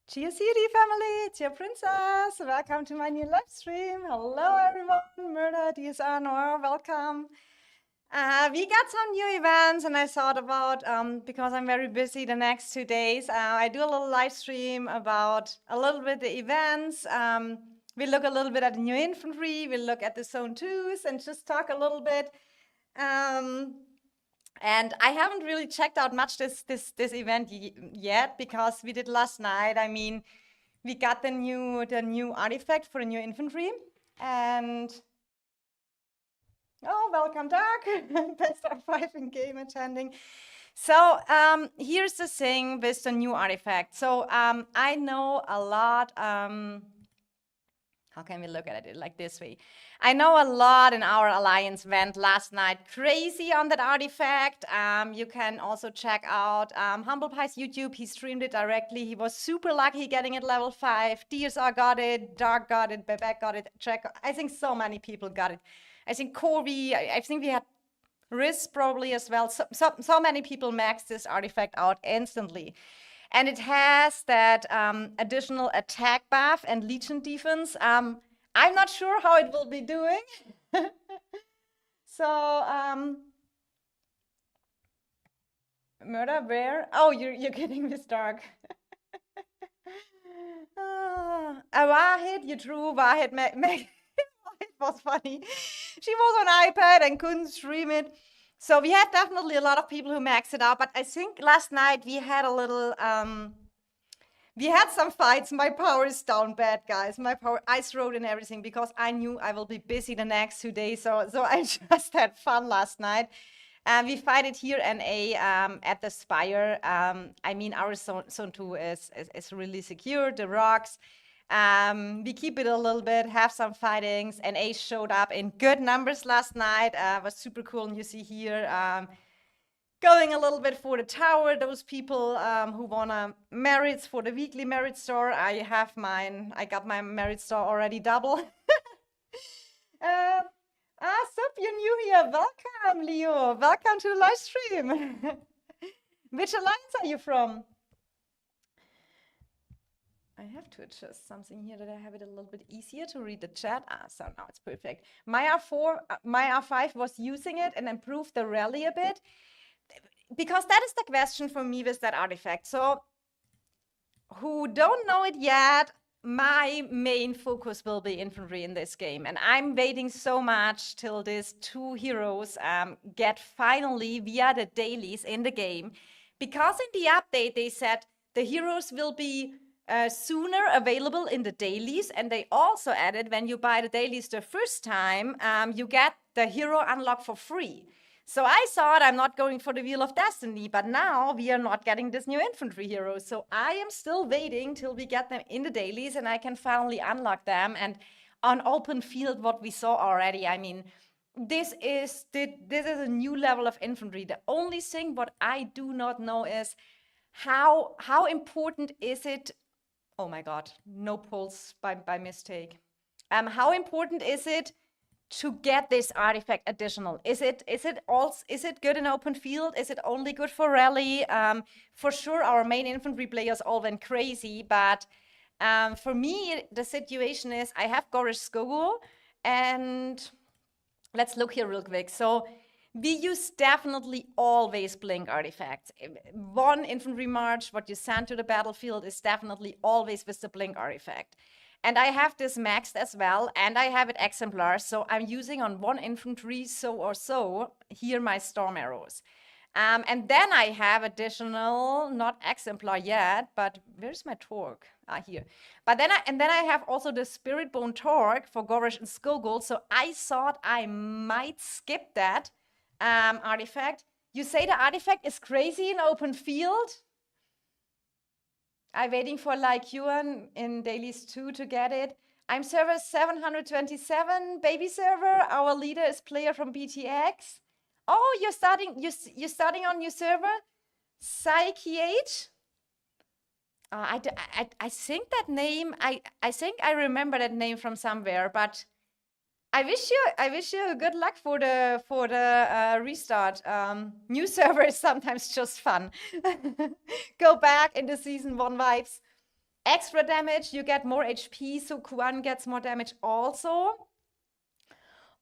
GeoCity family, it's your princess. Welcome to my new live stream. Hello everyone, Murda, DSR, Noir, welcome. We got some new events and I thought about, because I'm very busy the next 2 days, I do a little live stream about a little bit the events. We look a little bit at the new infantry, we look at the zone 2s and just talk a little bit. And I haven't really checked out much this event yet because we did last night. I mean, we got the new artifact for the new infantry, and oh, welcome, Dark. Best R5 in game attending. So here's the thing with the new artifact. So I know a lot. How can we look at it like this way? I know a lot in our alliance went last night crazy on that artifact. You can also check out Humble Pie's YouTube. He streamed it directly. He was super lucky getting it level 5. DSR got it, Dark got it, Bebek got it, Check. I think so many people got it. I think Corby, I think we had Riz probably as well. So many people maxed this artifact out instantly. And it has that additional attack buff and Legion defense. I'm not sure how it will be doing. So, Murder, where? Oh, you're getting this Dark. Wahid, you drew Wahid. It was funny. She was on iPad and couldn't stream it. So we had definitely a lot of people who maxed it out, but I think last night we had a little, we had some fights. My power is down bad, guys. My power, I wrote and everything because I knew I will be busy the next 2 days. So I just had fun last night. We fight it here in at the Spire. I mean, our zone 2 is really secure, the rocks. We keep it a little bit, have some fightings, and Ace showed up in good numbers last night. Was super cool, and you see here going a little bit for the tower. Those people who wanna merits for the weekly merit store, I have mine. I got my merit store already double. Sup, you're new here. Welcome, Leo. Welcome to the live stream. Which alliance are you from? I have to adjust something here that I have it a little bit easier to read the chat. So now it's perfect. My R5 was using it and improved the rally a bit because that is the question for me with that artifact. So who don't know it yet, my main focus will be infantry in this game. And I'm waiting so much till these 2 heroes get finally via the dailies in the game. Because in the update, they said the heroes will be sooner available in the dailies, and they also added when you buy the dailies the first time, you get the hero unlock for free. So I thought I'm not going for the Wheel of Destiny, but now we are not getting this new infantry hero. So I am still waiting till we get them in the dailies and I can finally unlock them. And on open field, what we saw already, I mean, this is a new level of infantry. The only thing what I do not know is how important is it. Oh my God, no pulse by mistake. How important is it to get this artifact additional? Is it good in open field? Is it only good for rally? For sure, our main infantry players all went crazy, but for me, the situation is I have Gorish Skogul, and let's look here real quick. So we use definitely always blink artifacts. One infantry march, what you send to the battlefield is definitely always with the blink artifact. And I have this maxed as well, and I have it exemplar, so I'm using on 1 infantry so here my storm arrows. And then I have additional, not exemplar yet, but where's my torque? Here. But then I have also the Spirit Bone torque for Gorish and Skogul, so I thought I might skip that artifact. You say the artifact is crazy in open field? I'm waiting for like you in dailies 2 to get it. I'm server 727, baby server. Our leader is player from BTX. Oh, you're starting on your server? PsycheH? I think that name, I think I remember that name from somewhere, but I wish you good luck for the restart. New server is sometimes just fun. Go back into season 1 vibes. Extra damage, you get more HP, so Kuan gets more damage also.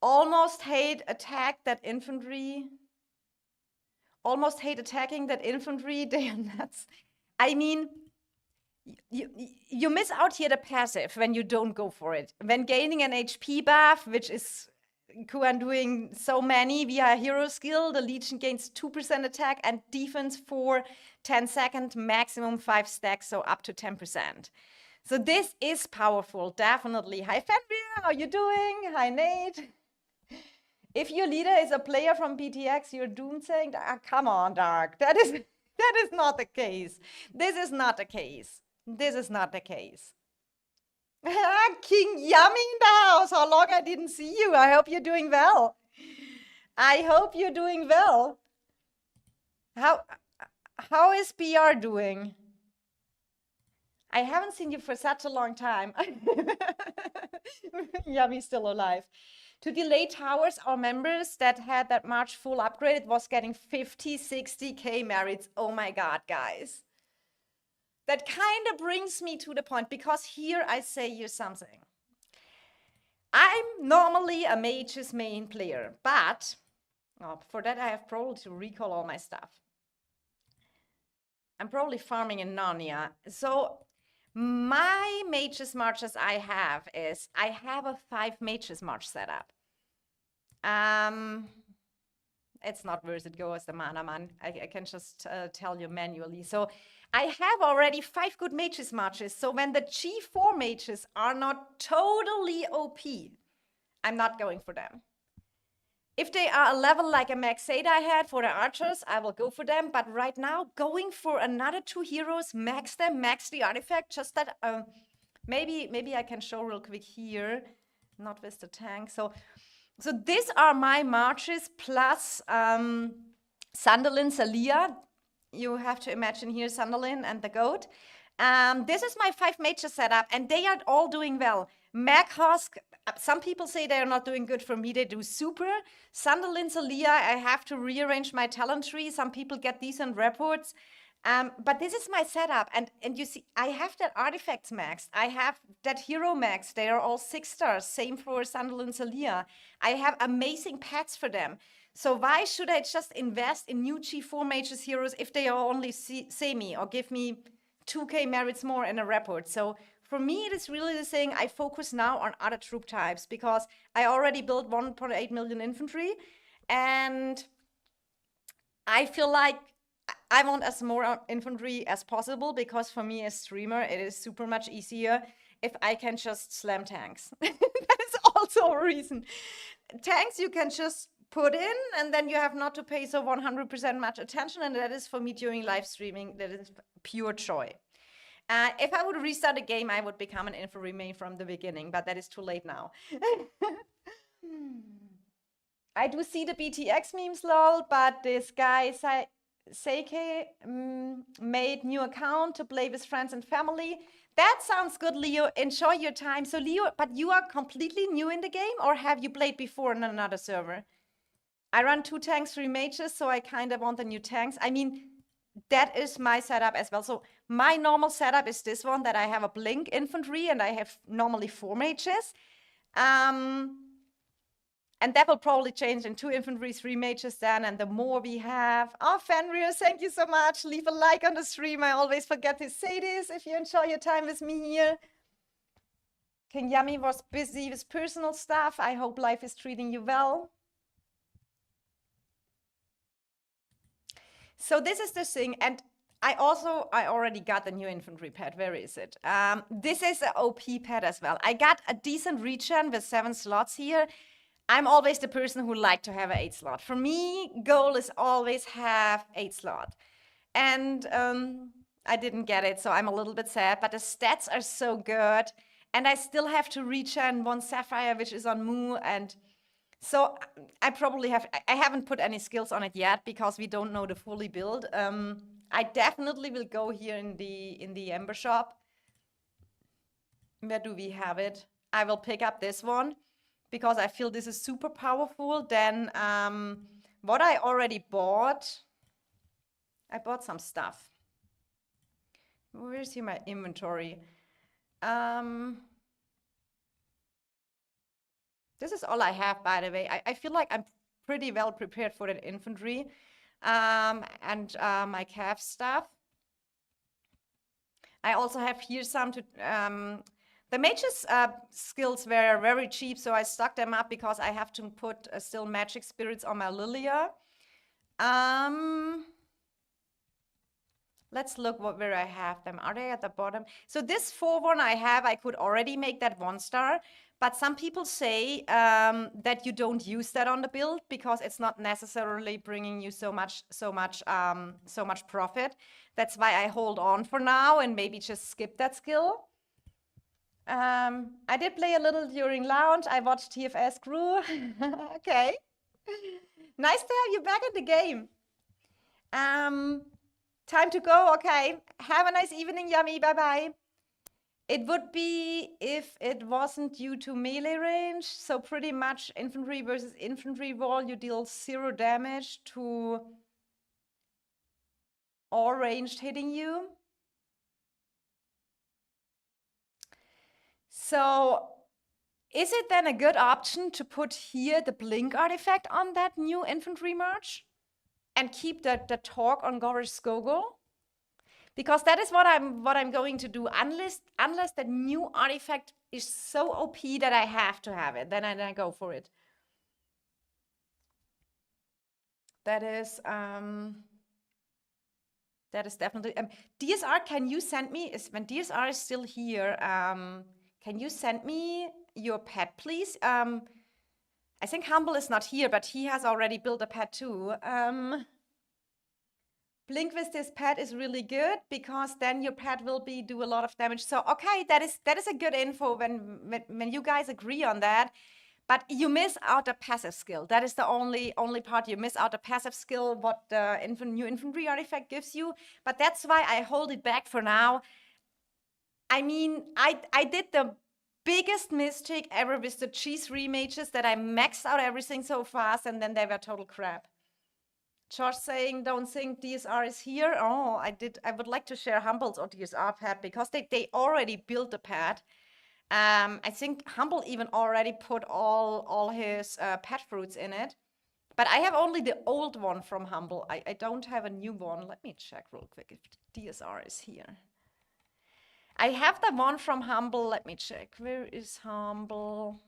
Almost hate attack that infantry. Almost hate attacking that infantry. They are nuts. I mean, you miss out here the passive when you don't go for it. When gaining an HP buff, which is Kuan doing so many via hero skill, the Legion gains 2% attack and defense for 10 seconds, maximum 5 stacks, so up to 10%. So this is powerful, definitely. Hi Fenrir, how you doing? Hi Nate. If your leader is a player from PTX, you're doomed saying, come on, Dark. That is not the case. This is not the case. This is not the case. King Yummy in the house. How long I didn't see you. I hope you're doing well. I hope you're doing well. How is PR doing? I haven't seen you for such a long time. Yummy's still alive. To delay towers, our members that had that March full upgrade, it was getting 50, 60K merits. Oh my God, guys. That kind of brings me to the point, because here I say you something. I'm normally a mage's main player, but for that I have probably to recall all my stuff. I'm probably farming in Narnia. So my mage's marches I have is, I have a 5 mage's march setup. It's not worth it, go as the mana man. I can just tell you manually. So I have already 5 good mages marches. So when the G4 mages are not totally OP, I'm not going for them. If they are a level like a Max 8 I had for the archers, I will go for them. But right now, going for another 2 heroes, max them, max the artifact, just that, maybe I can show real quick here, not with the tank. So these are my marches plus Sandalin, Salia. You have to imagine here Sandalin and the goat. This is my 5 mages setup, and they are all doing well. Maghusk, some people say they are not doing good. For me, they do super. Sandalin, Salia, I have to rearrange my talent tree. Some people get decent reports. But this is my setup, and you see, I have that artifacts maxed. I have that hero maxed. They are all 6 stars. Same for Sandalin, Salia. I have amazing pets for them. So why should I just invest in new G4 mages heroes if they are only semi or give me 2K merits more in a report? So for me, it is really the thing. I focus now on other troop types, because I already built 1.8 million infantry, and I feel like I want as more infantry as possible, because for me as streamer, it is super much easier if I can just slam tanks. That is also a reason. Tanks you can just put in, and then you have not to pay so 100% much attention, and that is for me during live streaming, that is pure joy. If I would restart a game, I would become an infantry main from the beginning, but that is too late now. I do see the BTX memes, lol, but this guy, Seike, made new account to play with friends and family. That sounds good, Leo. Enjoy your time. So, Leo, but you are completely new in the game, or have you played before on another server? I run 2 tanks, 3 mages, so I kind of want the new tanks. I mean, that is my setup as well. So my normal setup is this one, that I have a blink infantry and I have normally 4 mages. And that will probably change in 2 infantry, 3 mages then. And the more we have... Oh, Fenrir, thank you so much. Leave a like on the stream. I always forget to say this if you enjoy your time with me here. King Yummy was busy with personal stuff. I hope life is treating you well. So this is the thing, and I already got the new infantry pet. Where is it? This is an OP pet as well. I got a decent regen with 7 slots here. I'm always the person who like to have an 8 slot. For me, goal is always have 8 slot. And I didn't get it, so I'm a little bit sad, but the stats are so good. And I still have to regen 1 Sapphire, which is on Moo, and so I probably I haven't put any skills on it yet, because we don't know the fully build. I definitely will go here in the Ember shop. Where do we have it? I will pick up this one, because I feel this is super powerful. Then what I already bought, I bought some stuff. Where's here my inventory? This is all I have, by the way. I feel like I'm pretty well prepared for the infantry and my cav stuff. I also have here some to... the mages skills were very cheap, so I stuck them up because I have to put still magic spirits on my Lilia. Let's look where I have them. Are they at the bottom? So this 4-1 I have, I could already make that 1-star. But some people say that you don't use that on the build because it's not necessarily bringing you so much profit. That's why I hold on for now and maybe just skip that skill. I did play a little during launch. I watched TFS crew. Okay. Nice to have you back in the game. Time to go. Okay. Have a nice evening, Yummy. Bye-bye. It would be if it wasn't due to melee range. So pretty much infantry versus infantry wall, you deal 0 damage to all ranged hitting you. So is it then a good option to put here the blink artifact on that new infantry march and keep the torque on Gorish Skogul? Because that is what I'm going to do, unless the new artifact is so OP that I have to have it, then I go for it. That is definitely DSR. Can you send me, when DSR is still here, can you send me your pet, please? I think Humble is not here, but he has already built a pet too. Blink with this pet is really good because then your pet will do a lot of damage. So okay, that is a good info when you guys agree on that. But you miss out the passive skill. That is the only part you miss out, the passive skill, what the new infantry artifact gives you. But that's why I hold it back for now. I mean, I did the biggest mistake ever with the G3 mages that I maxed out everything so fast and then they were total crap. Josh saying, don't think DSR is here. Oh, I would like to share Humble's or DSR pad because they already built the pad. I think Humble even already put all his pet fruits in it. But I have only the old one from Humble. I don't have a new one. Let me check real quick if DSR is here. I have the one from Humble. Let me check. Where is Humble?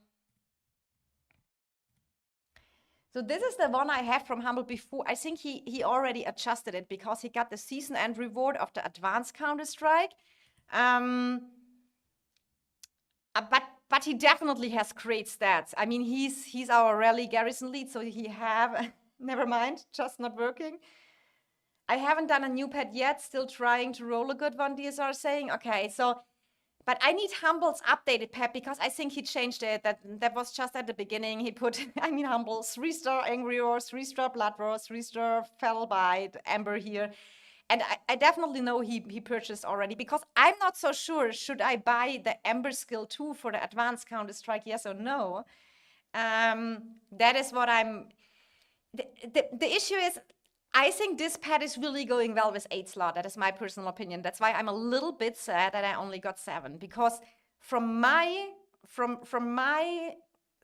So this is the one I have from Humble before. I think he already adjusted it because he got the season end reward of the advanced Counter-Strike. But he definitely has great stats. I mean, he's our rally garrison lead, so he have never mind, just not working. I haven't done a new pet yet, still trying to roll a good one, DSR saying. Okay, so but I need Humble's updated pet because I think he changed it. That was just at the beginning. He put, I mean, Humble 3-star Angry Roar, 3-star Blood Roar, 3-star Fell Bite, Ember here. And I definitely know he purchased already because I'm not so sure. Should I buy the Ember skill too for the advanced Counter-Strike? Yes or no? That is what I'm... The issue is, I think this pet is really going well with 8 slot. That is my personal opinion. That's why I'm a little bit sad that I only got 7 because from my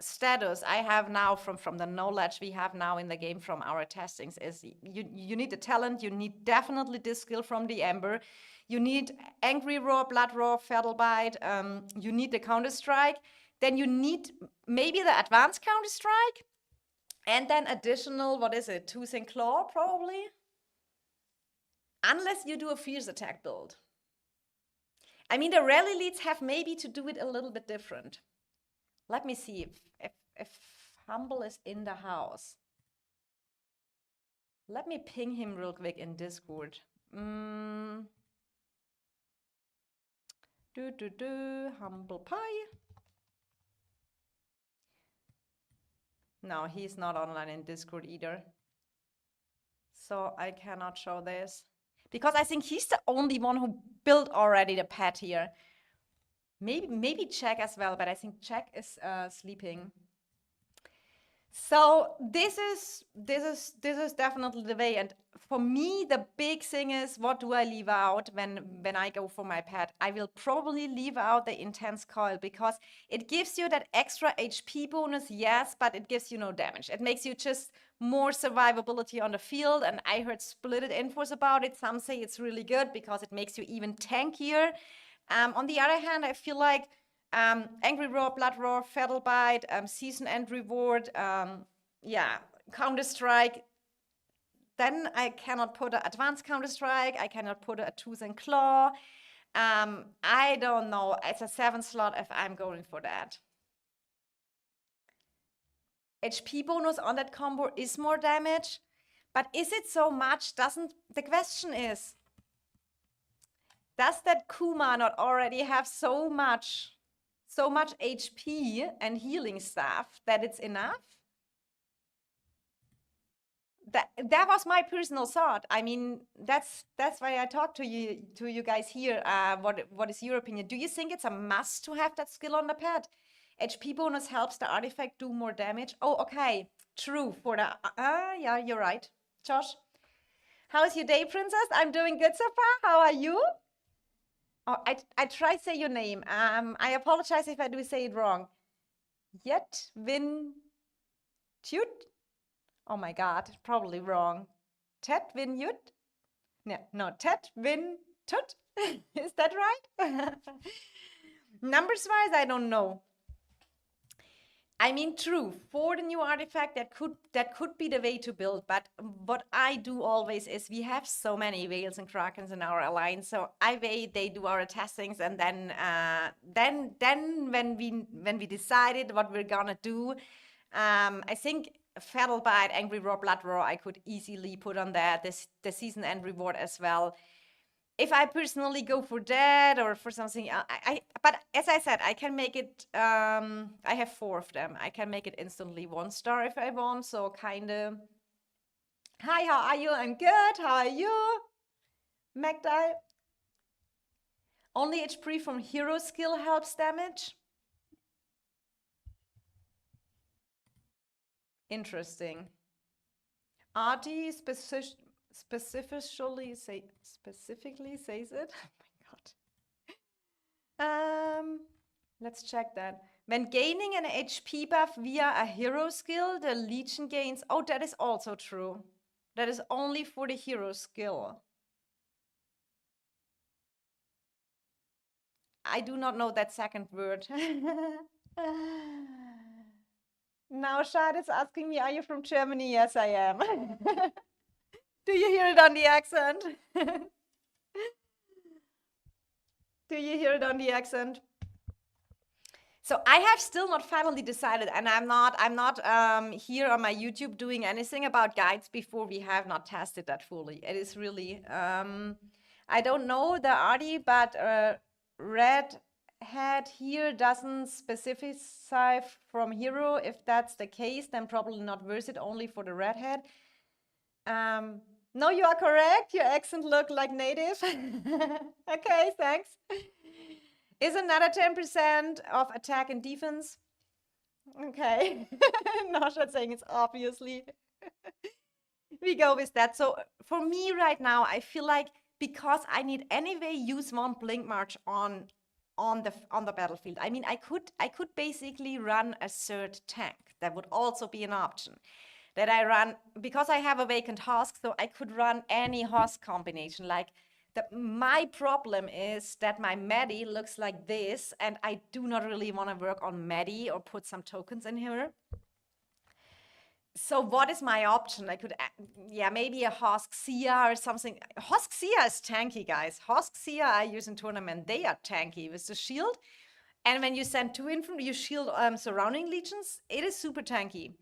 status I have now from the knowledge we have now in the game from our testings is you need the talent, you need definitely this skill from the Ember, you need Angry Roar, Blood Roar, Fatal Bite, you need the Counter-Strike, then you need maybe the advanced Counter-Strike. And then additional, what is it, Tooth and Claw, probably? Unless you do a fierce attack build. I mean, the rally leads have maybe to do it a little bit different. Let me see if Humble is in the house. Let me ping him real quick in Discord. Humble Pie. No, he's not online in Discord either. So I cannot show this. Because I think he's the only one who built already the pet here. Maybe Jack as well, but I think Jack is sleeping. So this is definitely the way. And for me, the big thing is, what do I leave out when I go for my pet? I will probably leave out the intense coil because it gives you that extra HP bonus, yes, but it gives you no damage. It makes you just more survivability on the field. And I heard splitted infos about it. Some say it's really good because it makes you even tankier. On the other hand, I feel like Angry Roar, Blood Roar, Fatal Bite, Season End Reward, yeah, Counter-Strike. Then I cannot put an Advanced Counter-Strike. I cannot put a Tooth and Claw. I don't know. It's a 7 slot if I'm going for that. HP bonus on that combo is more damage, but is it so much? The question is, does that Kuma not already have so much HP and healing stuff that it's enough? That was my personal thought. I mean, that's why I talked to you guys here. What is your opinion? Do you think it's a must to have that skill on the pet? HP bonus helps the artifact do more damage. Oh, okay, true. For the yeah, you're right, Josh. How's your day, princess? I'm doing good so far. How are you? Oh, I try to say your name. I apologize if I do say it wrong. Yet Win Tut? Oh my God, probably wrong. Tet Win Yut? No, Tet Win Tut? Is that right? Numbers wise, I don't know. I mean, true, for the new artifact, that could be the way to build. But what I do always is, we have so many whales and krakens in our alliance, so I wait, they do our testings, and then when we decided what we're gonna do, I think Fatal Bite, Angry Roar, Blood Roar, I could easily put on that. The season end reward as well. If I personally go for that or for something, but as I said, I can make it. I have 4 of them. I can make it instantly 1 star if I want. So kind of. Hi, how are you? I'm good. How are you, Magdai? Only HP from hero skill helps damage. Interesting. Artie specifically says it. Oh my God. Let's check that. When gaining an HP buff via a hero skill, the Legion gains. Oh, that is also true. That is only for the hero skill. I do not know that second word. Now Shad is asking me, are you from Germany? Yes, I am. Do you hear it on the accent? Do you hear it on the accent? So I have still not finally decided, and I'm not here on my YouTube doing anything about guides before we have not tested that fully. It is really, I don't know the Artie, but Red Hat here doesn't specify from hero. If that's the case, then probably not worth it, only for the Red Hat. No, you are correct. Your accent look like native. Okay, thanks. Is another 10% of attack and defense. Okay. Nasha saying it's obviously. We go with that. So for me right now, I feel like because I need anyway use 1 blink march on the battlefield. I mean, I could basically run a 3rd tank. That would also be an option. That I run because I have a vacant husk, so I could run any husk combination. Like my problem is that my Maddie looks like this, and I do not really want to work on Maddie or put some tokens in here. So what is my option? I could, yeah, maybe a Husk Sia or something. Husk Sia is tanky, guys. Husk Sia I use in tournament. They are tanky with the shield. And when you send 2 infantry, you shield surrounding legions. It is super tanky.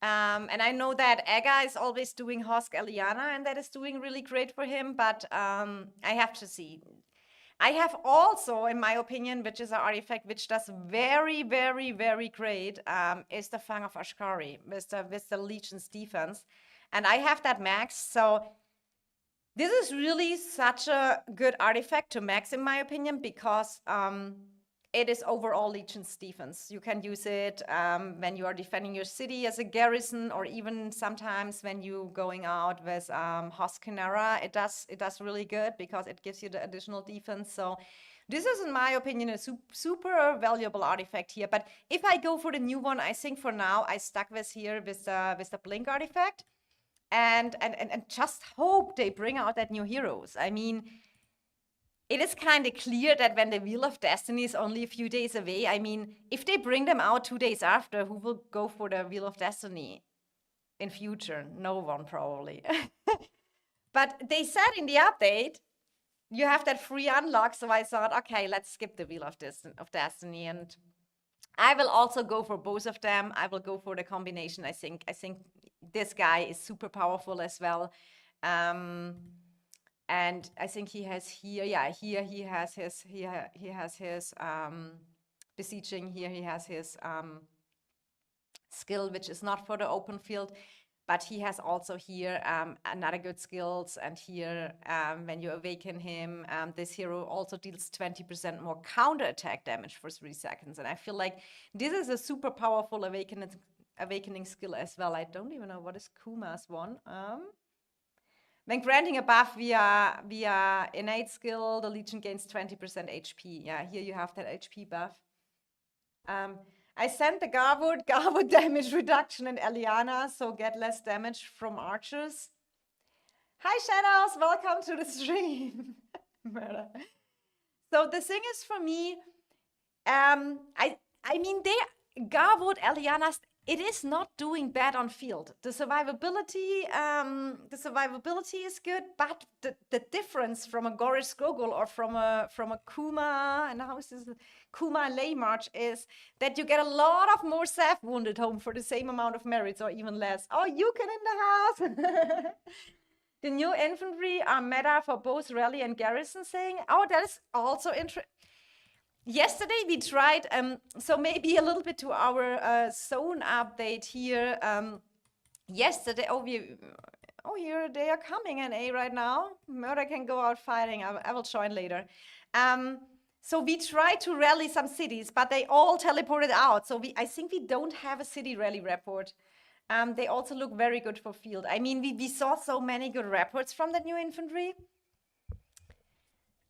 And I know that Ega is always doing Husk Eliana, and that is doing really great for him, but I have to see. I have also, in my opinion, which is an artifact which does very, very, very great, is the Fang of Ashkari with the Legion's defense. And I have that max, so this is really such a good artifact to max, in my opinion, because it is overall Legion's defense. You can use it when you are defending your city as a garrison, or even sometimes when you going out with Hoskinera. It does really good because it gives you the additional defense. So this is, in my opinion, a super valuable artifact here. But if I go for the new one, I think for now I stuck with here with the Blink artifact, and just hope they bring out that new heroes. I mean, it is kind of clear that when the Wheel of Destiny is only a few days away, I mean, if they bring them out 2 days after, who will go for the Wheel of Destiny in future? No one, probably. But they said in the update, you have that free unlock, so I thought, okay, let's skip the Wheel of Destiny, and I will also go for both of them. I will go for the combination. I think this guy is super powerful as well. And I think he has here, yeah, here he has his besieging. Here he has his skill, which is not for the open field, but he has also here another good skills. And here, when you awaken him, this hero also deals 20% more counter attack damage for 3 seconds. And I feel like this is a super powerful awakening skill as well. I don't even know what is Kuma's one. When granting a buff via innate skill, the Legion gains 20% HP. Yeah, here you have that HP buff. I sent the Garwood damage reduction in Eliana, so get less damage from archers. Hi Shadows, welcome to the stream. So the thing is, for me, I mean, Garwood, Eliana's, it is not doing bad on field. The survivability is good, but the difference from a Goris Gogol or from a Kuma, and how is this Kuma Lay March, is that you get a lot of more Seth wounded home for the same amount of merits, or even less. Oh, you can in the house. The new infantry are meta for both rally and garrison, saying, oh, that is also interesting. Yesterday we tried, so maybe a little bit to our zone update here. Yesterday, here they are coming in A right now. Murder can go out fighting. I will join later. So we tried to rally some cities, but they all teleported out. So I think we don't have a city rally report. They also look very good for field. I mean, we saw so many good reports from the new infantry.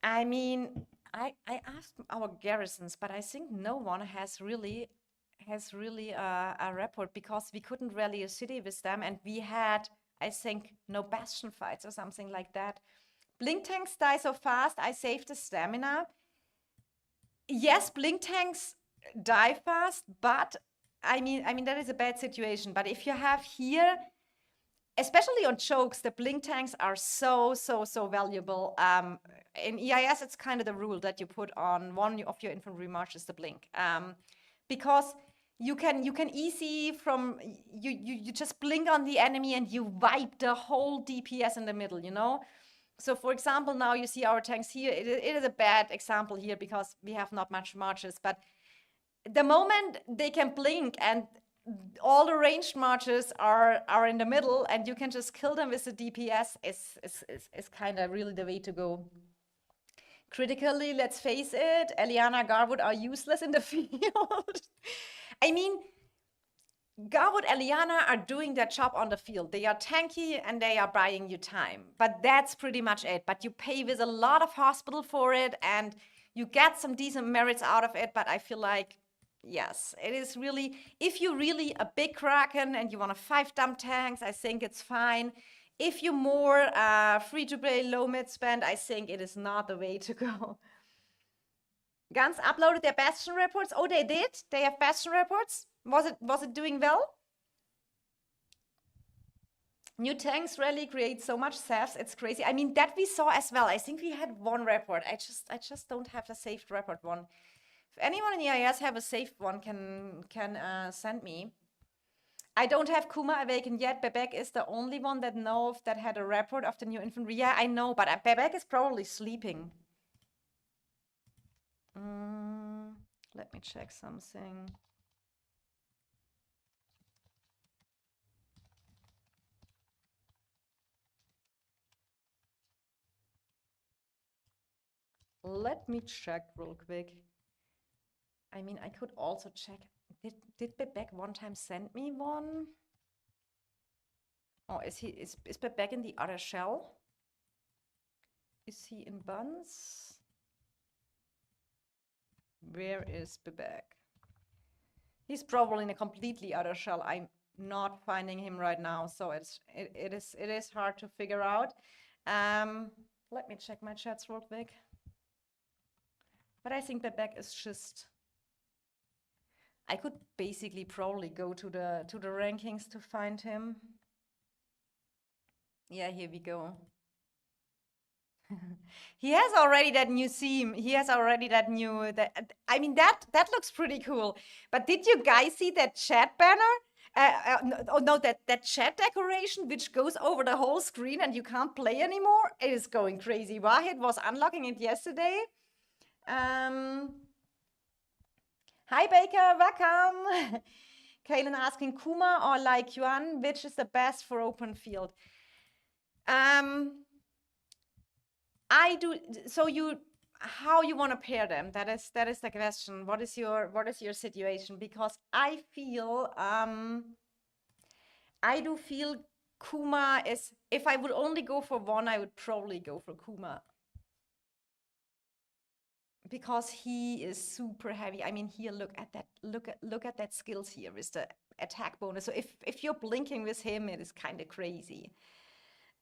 I mean, I asked our garrisons, but I think no one has really a report, because we couldn't rally a city with them, and we had, I think, no bastion fights or something like that. Blink tanks die so fast. I saved the stamina. Yes, blink tanks die fast, but I mean that is a bad situation. But if you have here, especially on chokes, the blink tanks are so valuable. In EIS, it's kind of the rule that you put on one of your infantry marches the blink, because you can easy from you just blink on the enemy and you wipe the whole DPS in the middle, you know. So for example, now you see our tanks here. It is a bad example here because we have not much marches, but the moment they can blink and all the ranged marches are in the middle and you can just kill them with the DPS, is kind of really the way to go. Critically, let's face it, Eliana, Garwood are useless in the field. I mean, Garwood, Eliana are doing their job on the field. They are tanky and they are buying you time, but that's pretty much it. But you pay with a lot of hospital for it and you get some decent merits out of it, but I feel like, yes, it is really, if you're really a big Kraken and you want to 5 dump tanks, I think it's fine. If you're more free-to-play, low mid spend, I think it is not the way to go. Guns uploaded their Bastion reports. Oh, they did? They have Bastion reports? Was it doing well? New tanks rally create so much SAFs, it's crazy. I mean, that we saw as well. I think we had one report. I just don't have a saved report one. If anyone in the EIS have a saved one, can send me. I don't have Kuma awakened yet. Bebek is the only one that know of that had a report of the new infantry. Yeah, I know, but Bebek is probably sleeping. Let me check something. Let me check real quick. I mean, I could also check. Did Bebek one time send me one? Oh, is Bebek in the other shell? Is he in buns? Where is Bebek? He's probably in a completely other shell. I'm not finding him right now, so it is hard to figure out. Let me check my chats real quick. But I think Bebek is just. I could basically probably go to the rankings to find him. Yeah, here we go. He has already that new theme. He has already that new. I mean, that looks pretty cool. But did you guys see that chat banner? No, that chat decoration which goes over the whole screen and you can't play anymore. It is going crazy. Wahid was unlocking it yesterday. Hi Baker, welcome. Kaylin asking Kuma or Lai Yuan, which is the best for open field? I do. So how you want to pair them? That is the question. What is your situation? Because I feel I do feel Kuma is. If I would only go for one, I would probably go for Kuma. Because he is super heavy. I mean, here, look at that. Look at that skills here with the attack bonus. So if you're blinking with him, it is kind of crazy.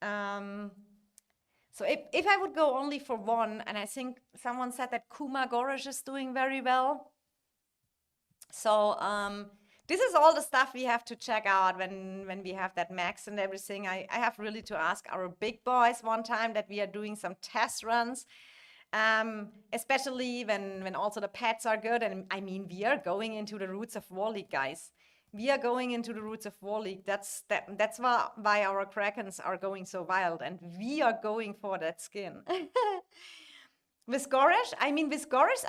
So if I would go only for one, and I think someone said that Kuma Goresh is doing very well. So this is all the stuff we have to check out when we have that max and everything. I have really to ask our big boys one time that we are doing some test runs. Especially when also the pets are good. And I mean, we are going into the Roots of War League, guys. We are going into the Roots of War League. That's why our Krakens are going so wild, and we are going for that skin. With Goresh, I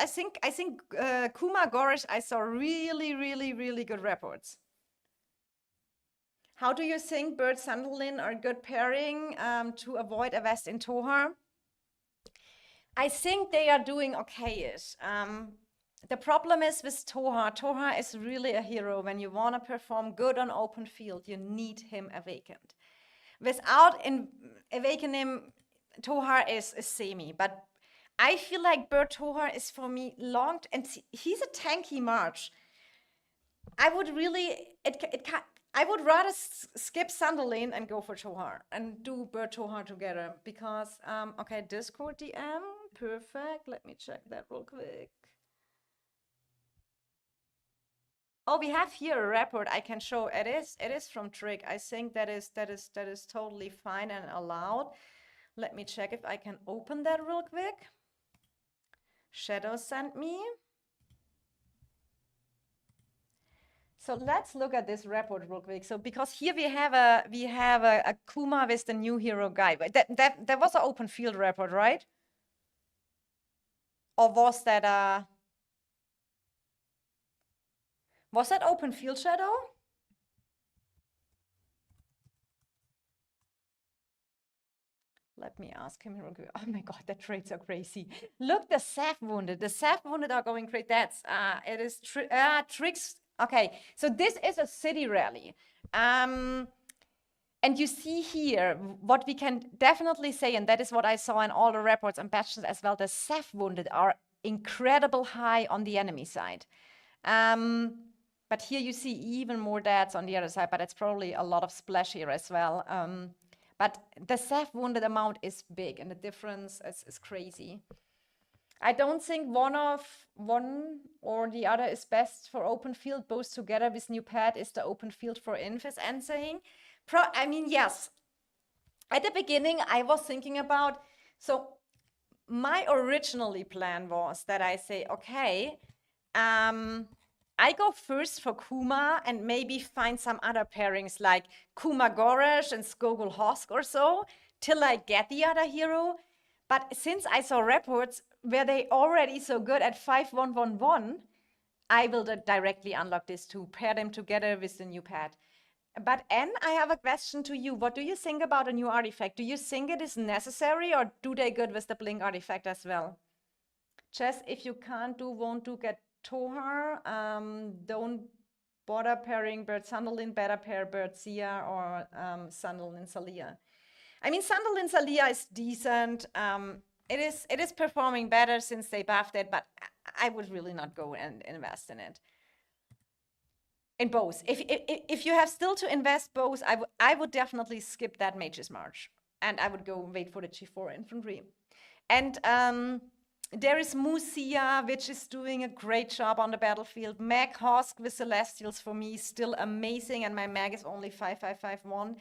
think Kuma Goresh, I saw really good reports. How do you think Bird Sunderland are good pairing to avoid a West in Tohar? I think they are doing okay-ish. The problem is with Tohar. Tohar is really a hero. When you want to perform good on open field, you need him awakened. Without awakening him, Tohar is semi. But I feel like Bird Tohar is for me long, and he's a tanky March. I would really, I would rather skip Sunderland and go for Tohar and do Bird Tohar together because, okay, Discord DM, perfect. Let me check that real quick. Oh, we have here a report I can show. It is from Trick. I think that is totally fine and allowed. Let me check if I can open that real quick. Shadow sent me. So let's look at this report real quick. So because here we have a Kuma with the new hero guy. That was an open field report, right? Or was that open field, Shadow? Let me ask him real quick. Oh my God, the trades are crazy. Look, the Seth wounded. The Seth wounded are going great. That's it is Tricks. Okay, so this is a city rally. And you see here what we can definitely say, and that is what I saw in all the reports and batches as well. The Seth wounded are incredible high on the enemy side. But here you see even more deaths on the other side, but it's probably a lot of splash here as well. But the Seth wounded amount is big, and the difference is crazy. I don't think one or the other is best for open field. Both together with new pad is the open field for Inf is answering. I mean, yes. At the beginning, I was thinking about, so my originally plan was that I say, okay, I go first for Kuma and maybe find some other pairings like Kuma Goresh and Skogul Hosk or so till I get the other hero. But since I saw reports where they already so good at 5111, I will directly unlock this to pair them together with the new pad. But Anne, I have a question to you. What do you think about a new artifact? Do you think it is necessary or do they good with the blink artifact as well? Jess, if you can't do, won't do, get Tohar. Don't bother pairing Bird Sunderland, better pair Bird Sia or Sunderland Salia. I mean, Sunderland Salia is decent. It is performing better since they buffed it, but I would really not go and invest in it. In both. If you have still to invest both, I would definitely skip that Mage's March. And I would go wait for the G4 infantry. And there is Musia, which is doing a great job on the battlefield. Mag Hosk with Celestials for me is still amazing, and my Mag is only 5551.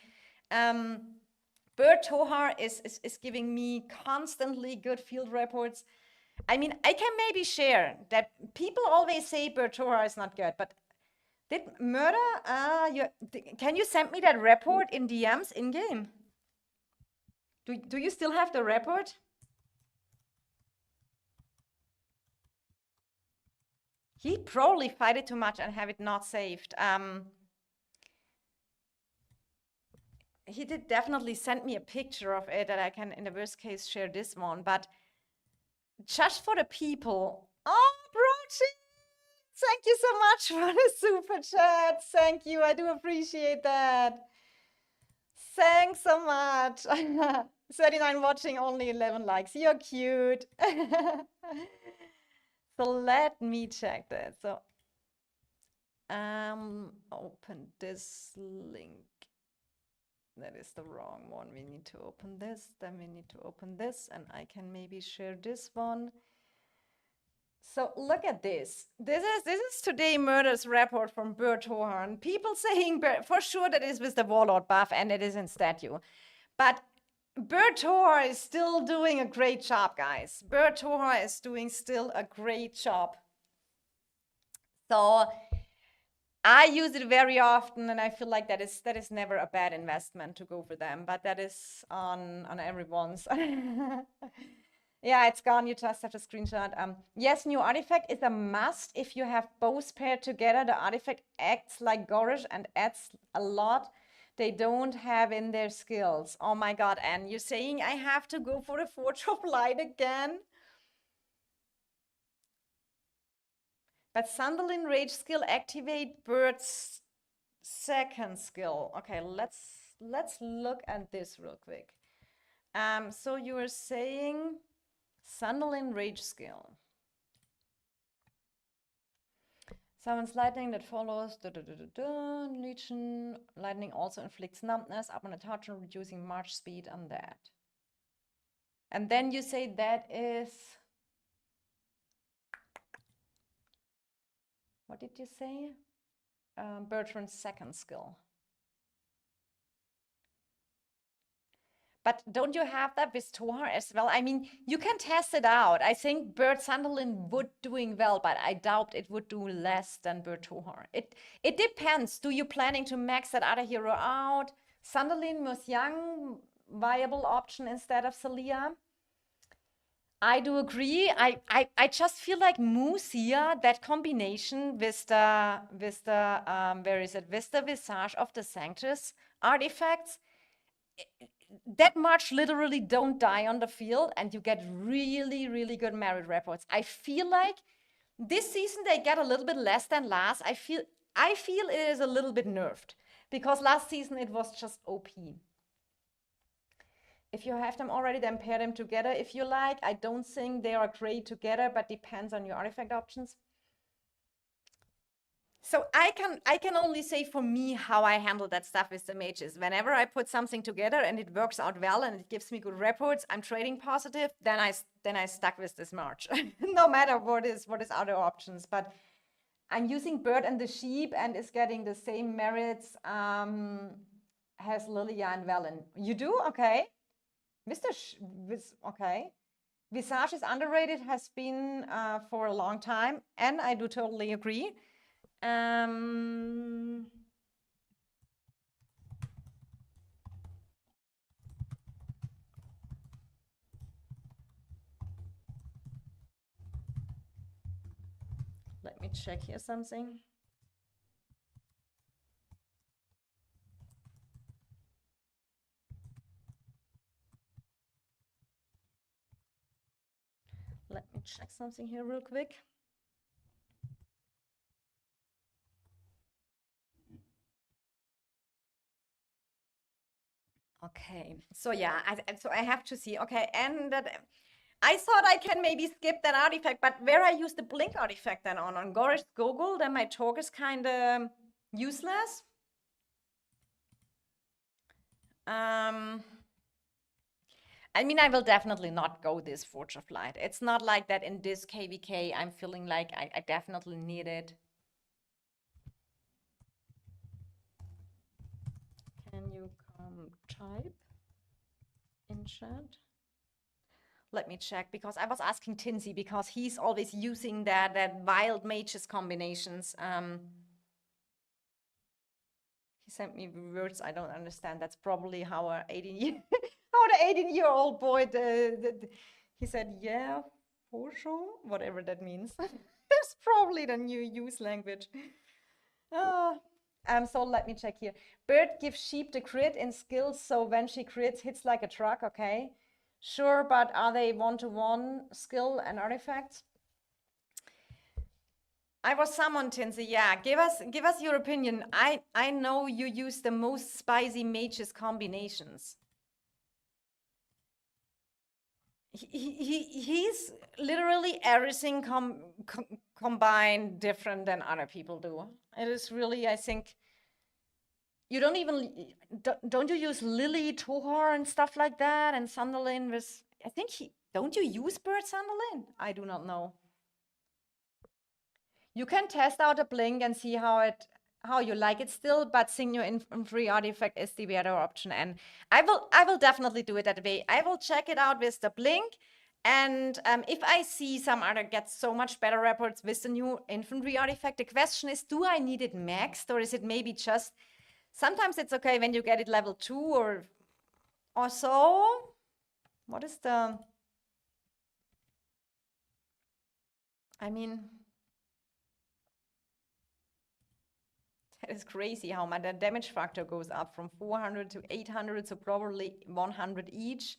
Bird Tohar is giving me constantly good field reports. I mean, I can maybe share that people always say Bird Tohar is not good, but did Murder, can you send me that report in DMs in-game? Do you still have the report? He probably fight it too much and have it not saved. He did definitely send me a picture of it that I can, in the worst case, share this one. But just for the people, oh, Brochi, thank you so much for the super chat. Thank you, I do appreciate that. Thanks so much. 39 watching, only 11 likes. You're cute. So let me check that. So open this link. That is the wrong one. We need to open this, then we need to open this, and I can maybe share this one. So look at this. This is today Murder's report from Bird Tohar. People saying for sure that is with the Warlord buff and it is in statue. But Bird Tohar is still doing a great job, guys. Bird Tohar is doing still a great job. So I use it very often, and I feel like that is never a bad investment to go for them. But that is on everyone's. Yeah, it's gone. You just have to screenshot. Yes, new artifact is a must. If you have both paired together, the artifact acts like Gorish and adds a lot they don't have in their skills. Oh my god, Anne, you're saying I have to go for the Forge of Light again? But Sunderland Rage skill activate Bird's second skill. Okay, let's look at this real quick. So you were saying Sunderland Rage skill. Summons lightning that follows Legion. Lightning also inflicts numbness upon a target, reducing march speed on that. And then you say that is... What did you say? Bertrand's second skill. But don't you have that with Tohar as well? I mean, you can test it out. I think Bird Sunderland would doing well, but I doubt it would do less than Bird Tohar. It depends. Do you planning to max that other hero out? Sunderland was young, viable option instead of Salia. I do agree. I just feel like Musia, that combination with the where is it? With the Visage of the Sanctus artifacts, that March literally don't die on the field, and you get really, really good merit reports. I feel like this season they get a little bit less than last. I feel it is a little bit nerfed because last season it was just OP. If you have them already, then pair them together if you like. I don't think they are great together, but depends on your artifact options. So I can only say for me how I handle that stuff with the mages. Whenever I put something together and it works out well and it gives me good reports, I'm trading positive, then I stuck with this March. No matter what is other options. But I'm using Bird and the Sheep and is getting the same merits has Lilia and Velen. You do? Okay. Okay. Visage is underrated, has been for a long time, and I do totally agree. Let me check here something. Let me check something here real quick. Okay, so yeah, so I have to see. Okay, and that I thought I can maybe skip that artifact, but where I use the blink artifact then on Gorish Gogol, then my talk is kind of useless. I mean, I will definitely not go this Forge of Light. It's not like that in this KVK. I'm feeling like I definitely need it. Can you come type in chat? Let me check, because I was asking Tinsy because he's always using that wild mages combinations. He sent me words I don't understand. That's probably how a 18 how the 18-year-old boy he said, yeah, for sure, whatever that means. It's probably the new use language. So let me check here. Bird gives sheep the crit in skills, so when she crits, hits like a truck. Okay, sure, but are they one-to-one skill and artifacts? I was summoned, Tinsy. Yeah, give us your opinion. I know you use the most spicy mages combinations. He's literally everything combined different than other people do. It is really, I think, you don't you use Lily, Tohar, and stuff like that, and Sunderlin with, I think don't you use Bird Sunderlin? I do not know. You can test out a blink and see how you like it still, but Signal Infantry artifact is the better option. And I will definitely do it that way. I will check it out with the blink. And if I see some other gets so much better reports with the new infantry artifact, the question is, do I need it maxed, or is it maybe just, sometimes it's okay when you get it level 2 or so. What is the, I mean, that is crazy how much the damage factor goes up from 400 to 800, so probably 100 each.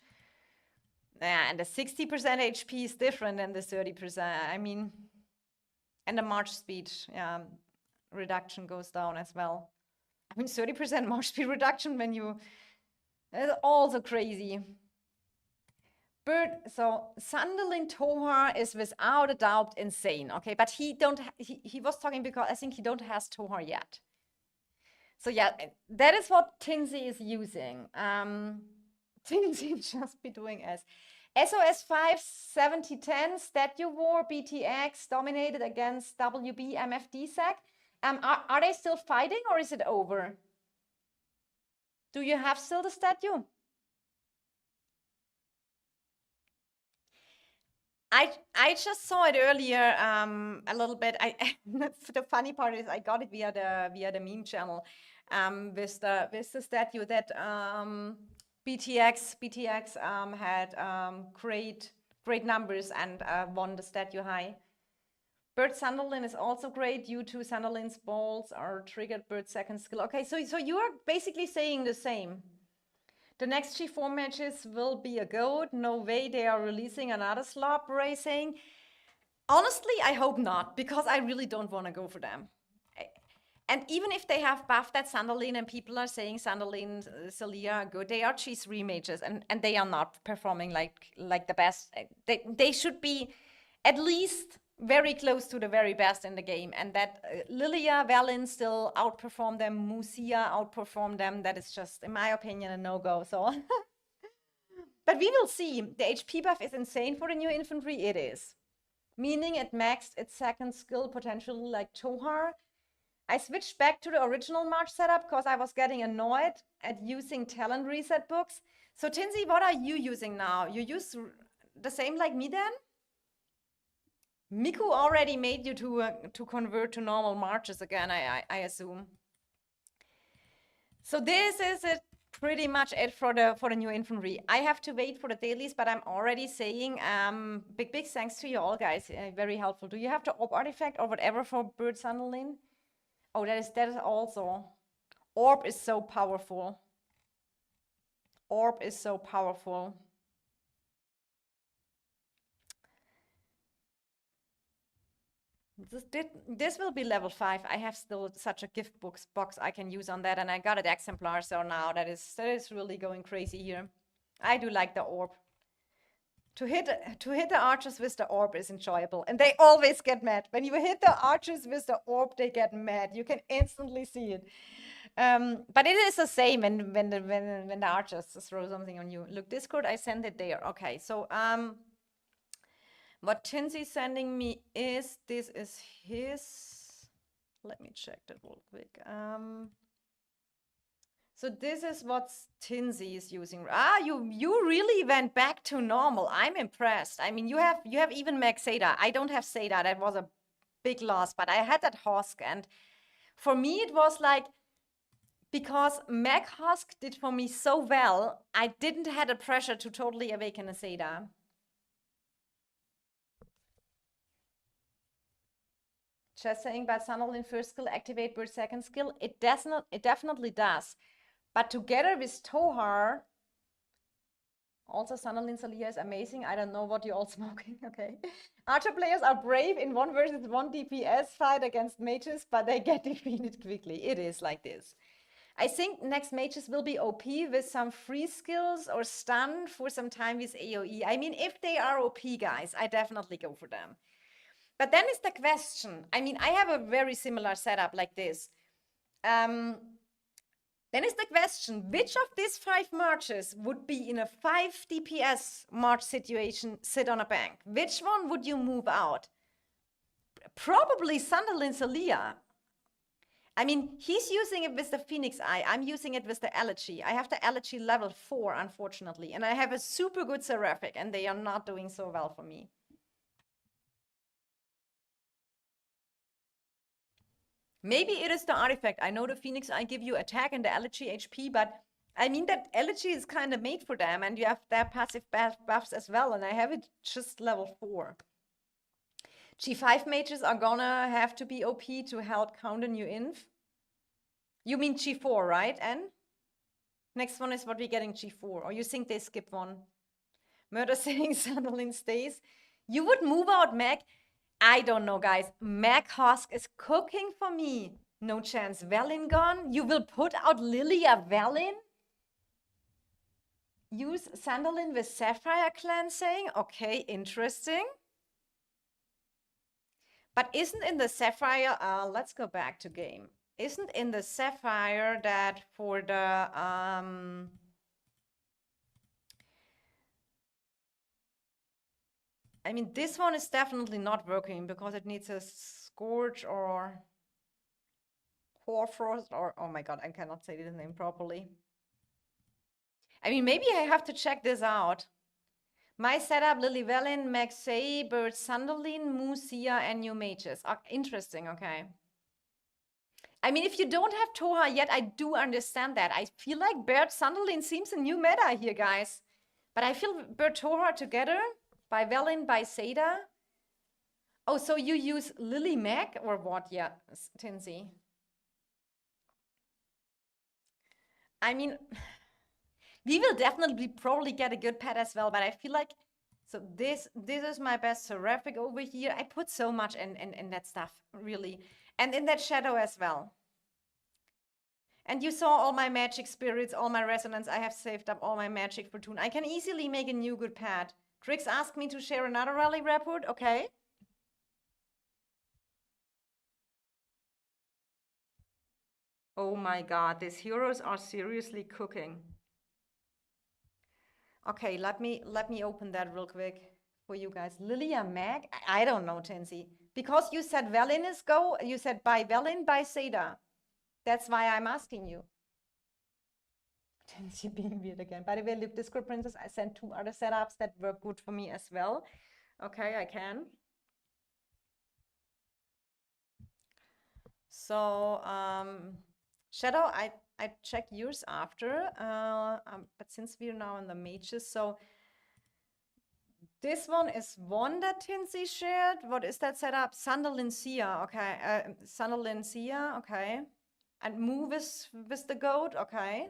Yeah, and the 60% HP is different than the 30%. I mean, and the march speed reduction goes down as well. I mean, 30% march speed reduction when you, it's also crazy. Bird, so Sunderland Tohar is without a doubt insane, okay? But he was talking because I think he don't has Tohar yet. So yeah, that is what Tinsy is using. Tinsy just be doing as SOS 5 7010 Statue War BTX dominated against WB MFD SEC. Are they still fighting, or is it over? Do you have still the statue? I just saw it earlier a little bit. The funny part is I got it via the meme channel with the statue that BTX had great numbers and won the statue high. Bird Sunderland is also great due to Sunderland's balls are triggered Bird second skill. Okay, so you are basically saying the same. The next G4 matches will be a goat. No way they are releasing another slop racing. Honestly, I hope not, because I really don't want to go for them. And even if they have buffed that Sunderland and people are saying Sunderland, Celia are good, they are G3 mages and they are not performing like the best. They should be at least very close to the very best in the game. And that Lilia, Valin still outperform them, Musia outperform them. That is just, in my opinion, a no-go. So, but we will see. The HP buff is insane for the new infantry. It is. Meaning it maxed its second skill potentially like Tohar. I switched back to the original March setup because I was getting annoyed at using talent reset books. So Tinsy, what are you using now? You use the same like me then? Miku already made you to convert to normal marches again, I assume. So this is it, pretty much it for the new infantry. I have to wait for the dailies, but I'm already saying big thanks to you all, guys. Very helpful. Do you have the orb artifact or whatever for Bird Sunderland? Oh, that is also. Orb is so powerful. Orb is so powerful. This will be level 5. I have still such a gift box I can use on that, and I got an exemplar, so now that is really going crazy here. I do like the orb. To hit the archers with the orb is enjoyable, and they always get mad. When you hit the archers with the orb, they get mad. You can instantly see it. But it is the same when the archers throw something on you. Look, Discord, I sent it there. Okay, so what Tinsy's sending me is this is his. Let me check that real quick. So this is what Tinsy is using. You really went back to normal. I'm impressed. I mean, you have even Meg Seda. I don't have Seda. That was a big loss, but I had that Hosk, and for me it was like, because Meg Hosk did for me so well, I didn't have the pressure to totally awaken a Seda. Just saying, but Sunderland first skill activate Bird second skill. It definitely does. But together with Tohar, also Sunderland Salia is amazing. I don't know what you're all smoking. Okay. Archer players are brave in 1 versus 1 DPS fight against mages, but they get defeated quickly. It is like this. I think next mages will be OP with some free skills or stun for some time with AoE. I mean, if they are OP, guys, I definitely go for them. But then is the question. I mean, I have a very similar setup like this. Then is the question, which of these 5 marches would be in a 5 DPS march situation sit on a bank? Which one would you move out? Probably Sunderland Salia. I mean, he's using it with the Phoenix Eye. I'm using it with the Elegy. I have the Elegy level 4, unfortunately. And I have a super good Seraphic, and they are not doing so well for me. Maybe it is the artifact. I know the Phoenix Eye give you attack and the Elegy HP, but I mean that Elegy is kind of made for them, and you have their passive buffs as well, and I have it just level 4. G5 mages are gonna have to be OP to help counter new inf. You mean G4, right, N? Next one is what we're getting G4, or you think they skip one? Murder saying Sunderland stays. You would move out Meg. I don't know, guys. Meg Hosk is cooking for me. No chance. Velen gone? You will put out Lilia Velen? Use Sandalin with Sapphire Cleansing? Okay, interesting. But isn't in the Sapphire, let's go back to game. Isn't in the Sapphire that for the, I mean, this one is definitely not working because it needs a Scourge or Hoarfrost or, oh my god, I cannot say the name properly. I mean, maybe I have to check this out. My setup, Lily Velen, Maxey, Bird Sunderlin, Musia, and New Mages. Interesting, okay. I mean, if you don't have Toha yet, I do understand that. I feel like Bird Sunderlin seems a new meta here, guys. But I feel Bird Toha together, by Velen, by Seda. Oh, so you use Lily Meg or what? Yeah, Tinsy. I mean, we will definitely probably get a good pet as well, but I feel like, so this is my best Seraphic over here. I put so much in that stuff, really. And in that Shadow as well. And you saw all my magic spirits, all my resonance. I have saved up all my magic fortune. I can easily make a new good pet. Trix asked me to share another rally report. Okay. Oh my god, these heroes are seriously cooking. Okay, let me open that real quick for you guys. Lilia Mag? I don't know, Tinsy. Because you said Velen is go, you said by Velen, by Seda. That's why I'm asking you. Tinsy being weird again. By the way, look, Discord Princess, I sent 2 other setups that work good for me as well. Okay, I can. So, Shadow, I checked yours after, but since we're now in the mages, so this one is one that Tinsy shared. What is that setup? Sunderland Sia, okay. Sunderland Sia, okay. And move is with the goat, okay.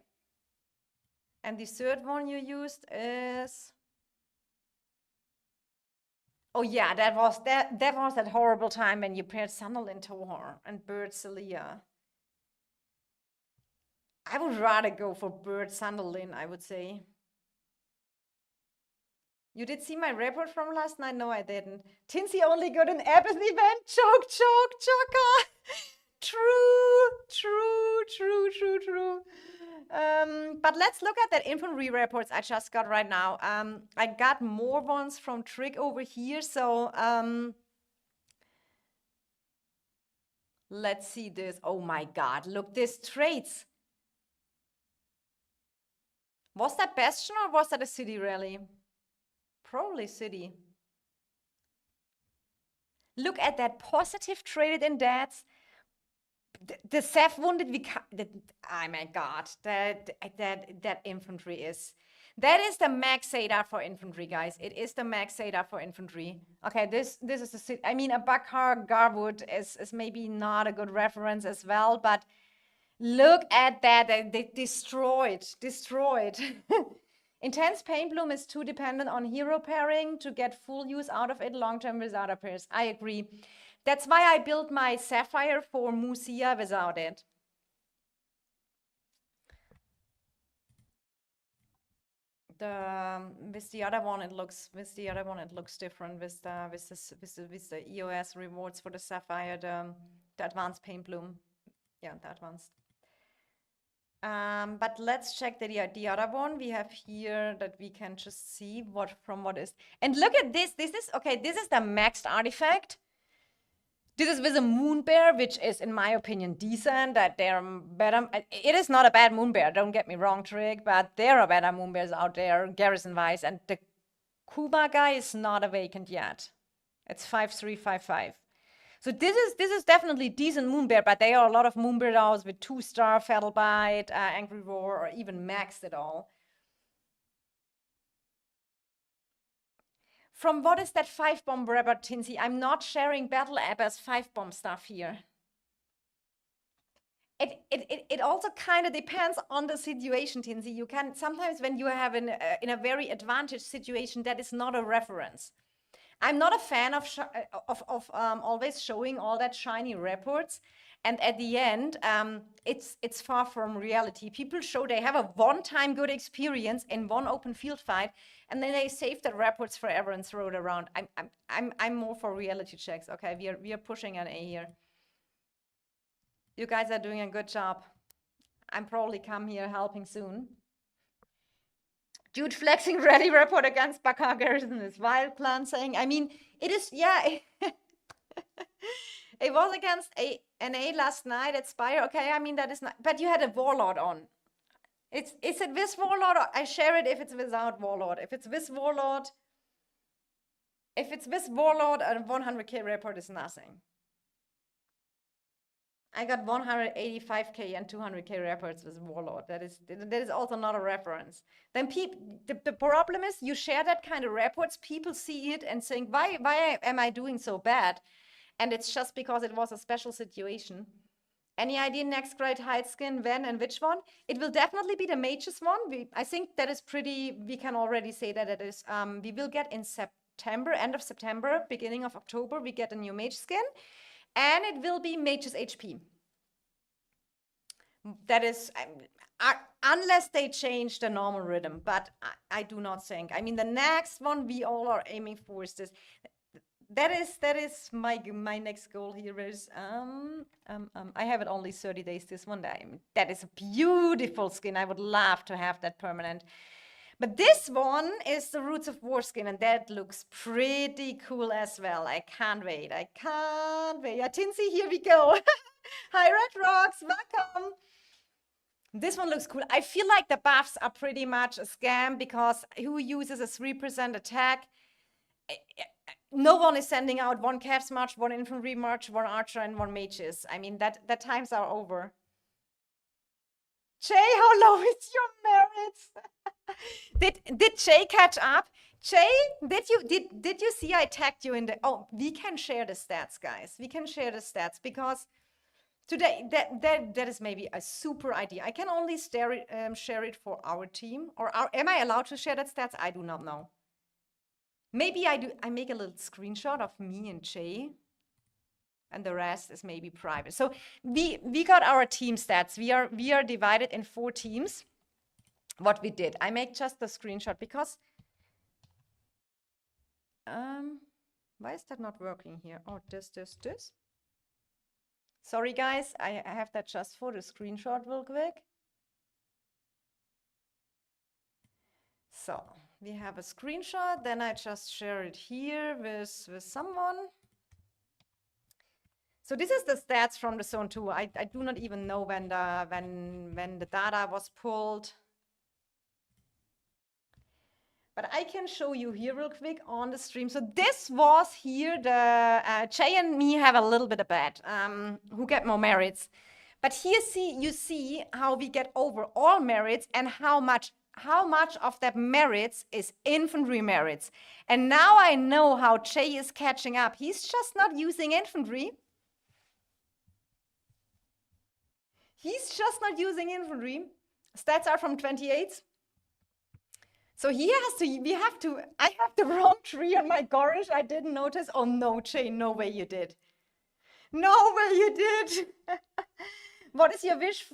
And the third one you used is... Oh yeah, that was that horrible time when you paired Sunderland to her and Bird Celia. I would rather go for Bird Sunderland, I would say. You did see my report from last night? No, I didn't. Tinsy only got an apathy event. Choker. True, true, true, true, true. But let's look at that infantry reports I just got right now. I got more ones from Trick over here, so let's see this. Oh my God, look, this traits. Was that Bastion or was that a city rally? Probably city. Look at that positive traded in deaths. The Seth wounded, oh my God, that infantry is, that is the max ADA for infantry, guys. It is the max ADA for infantry. Okay, this is I mean, a Bakar Garwood is maybe not a good reference as well, but look at that, they destroyed. Intense Pain Bloom is too dependent on hero pairing to get full use out of it long-term with other pairs. I agree. That's why I built my Sapphire for Musia without it. With the other one it looks different with the EOS rewards for the Sapphire, the advanced Pain Bloom. Yeah, the advanced. But let's check the other one we have here that we can just see what is. And look at this. This is the maxed artifact. This is with a moon bear, which is, in my opinion, decent. That they're better. It is not a bad moon bear. Don't get me wrong, Trick, but there are better moon bears out there, garrison-wise. And the Kuba guy is not awakened yet. It's 5355. So this is definitely decent moon bear, but there are a lot of moon bear dolls with 2-star Fatal Bite, Angry Roar, or even maxed at all. From what is that 5-bomb Rebel, Tinsy? I'm not sharing Battle Abba's 5-bomb stuff here. It also kind of depends on the situation, Tinsy. You can sometimes, when you have in a very advantaged situation, that is not a reference. I'm not a fan of always showing all that shiny reports, and at the end, it's far from reality. People show they have a one-time good experience in one open field fight, and then they save the reports forever and throw it around. I'm more for reality checks. Okay, we are pushing an A here. You guys are doing a good job. I'm probably come here helping soon. Dude flexing rally report against Bakar Garrison is wild plan saying. I mean, it is, yeah. It was against an A last night at Spire. Okay, I mean, that is not, but you had a Warlord on. Is it with Warlord, or I share it if it's without Warlord. If it's with Warlord, a 100k report is nothing. I got 185k and 200k reports with Warlord. That is also not a reference. Then the problem is you share that kind of reports, people see it and think, why am I doing so bad? And it's just because it was a special situation. Any idea next great hide skin, when and which one? It will definitely be the Mages one. I think that is pretty, we can already say that it is, we will get in September, end of September, beginning of October, we get a new Mage skin. And it will be Mages HP. That is, unless they change the normal rhythm, but I do not think. I mean, the next one we all are aiming for is this. That is my next goal here is, I have it only 30 days this one time. That is a beautiful skin. I would love to have that permanent. But this one is the Roots of War skin, and that looks pretty cool as well. I can't wait. Yeah, Tinsy, here we go. Hi, Red Rocks, welcome. This one looks cool. I feel like the buffs are pretty much a scam because who uses a 3% attack? No one is sending out one Cavs March, one Infantry March, one Archer, and one Mages. I mean, that times are over. Jay, how low is your merits? Did Jay catch up? Jay, did you see I tagged you in the? Oh, we can share the stats, guys. We can share the stats because today that is maybe a super idea. I can only share it for our team, or am I allowed to share that stats? I do not know. Maybe I make a little screenshot of me and Jay, and the rest is maybe private. So we got our team stats. We are divided in 4 teams. What we did, I make just the screenshot because why is that not working here? Oh, this. Sorry guys, I have that just for the screenshot real quick. So we have a screenshot, then I just share it here with someone. So this is the stats from the Zone 2. I do not even know when the data was pulled. But I can show you here real quick on the stream. So this was here, the Jay and me have a little bit of bet, who get more merits. But here you see how we get over all merits and how much of that merits is infantry merits. And now I know how Jay is catching up. He's just not using infantry. He's just not using infantry. Stats are from 28. So he has to, I have the wrong tree on my Gorish. I didn't notice. Oh no, Jay, no way you did. No way you did. What is your wish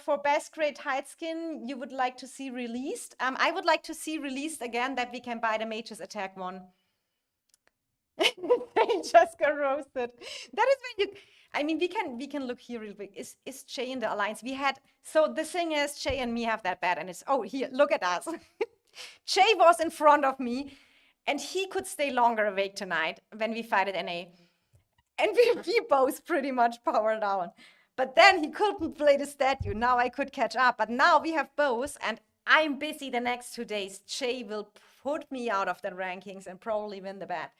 for best grade hide skin you would like to see released? I would like to see released again that we can buy the Mage's Attack one. They just got roasted. That is when you, I mean, we can look here real quick. Is Jay in the alliance? We had, so the thing is, Jay and me have that bet, and it's, oh, here, look at us. Jay was in front of me, and he could stay longer awake tonight when we fight at NA. And we both pretty much powered down. But then he couldn't play the statue. Now I could catch up. But now we have both, and I'm busy the next 2 days. Jay will put me out of the rankings and probably win the bet.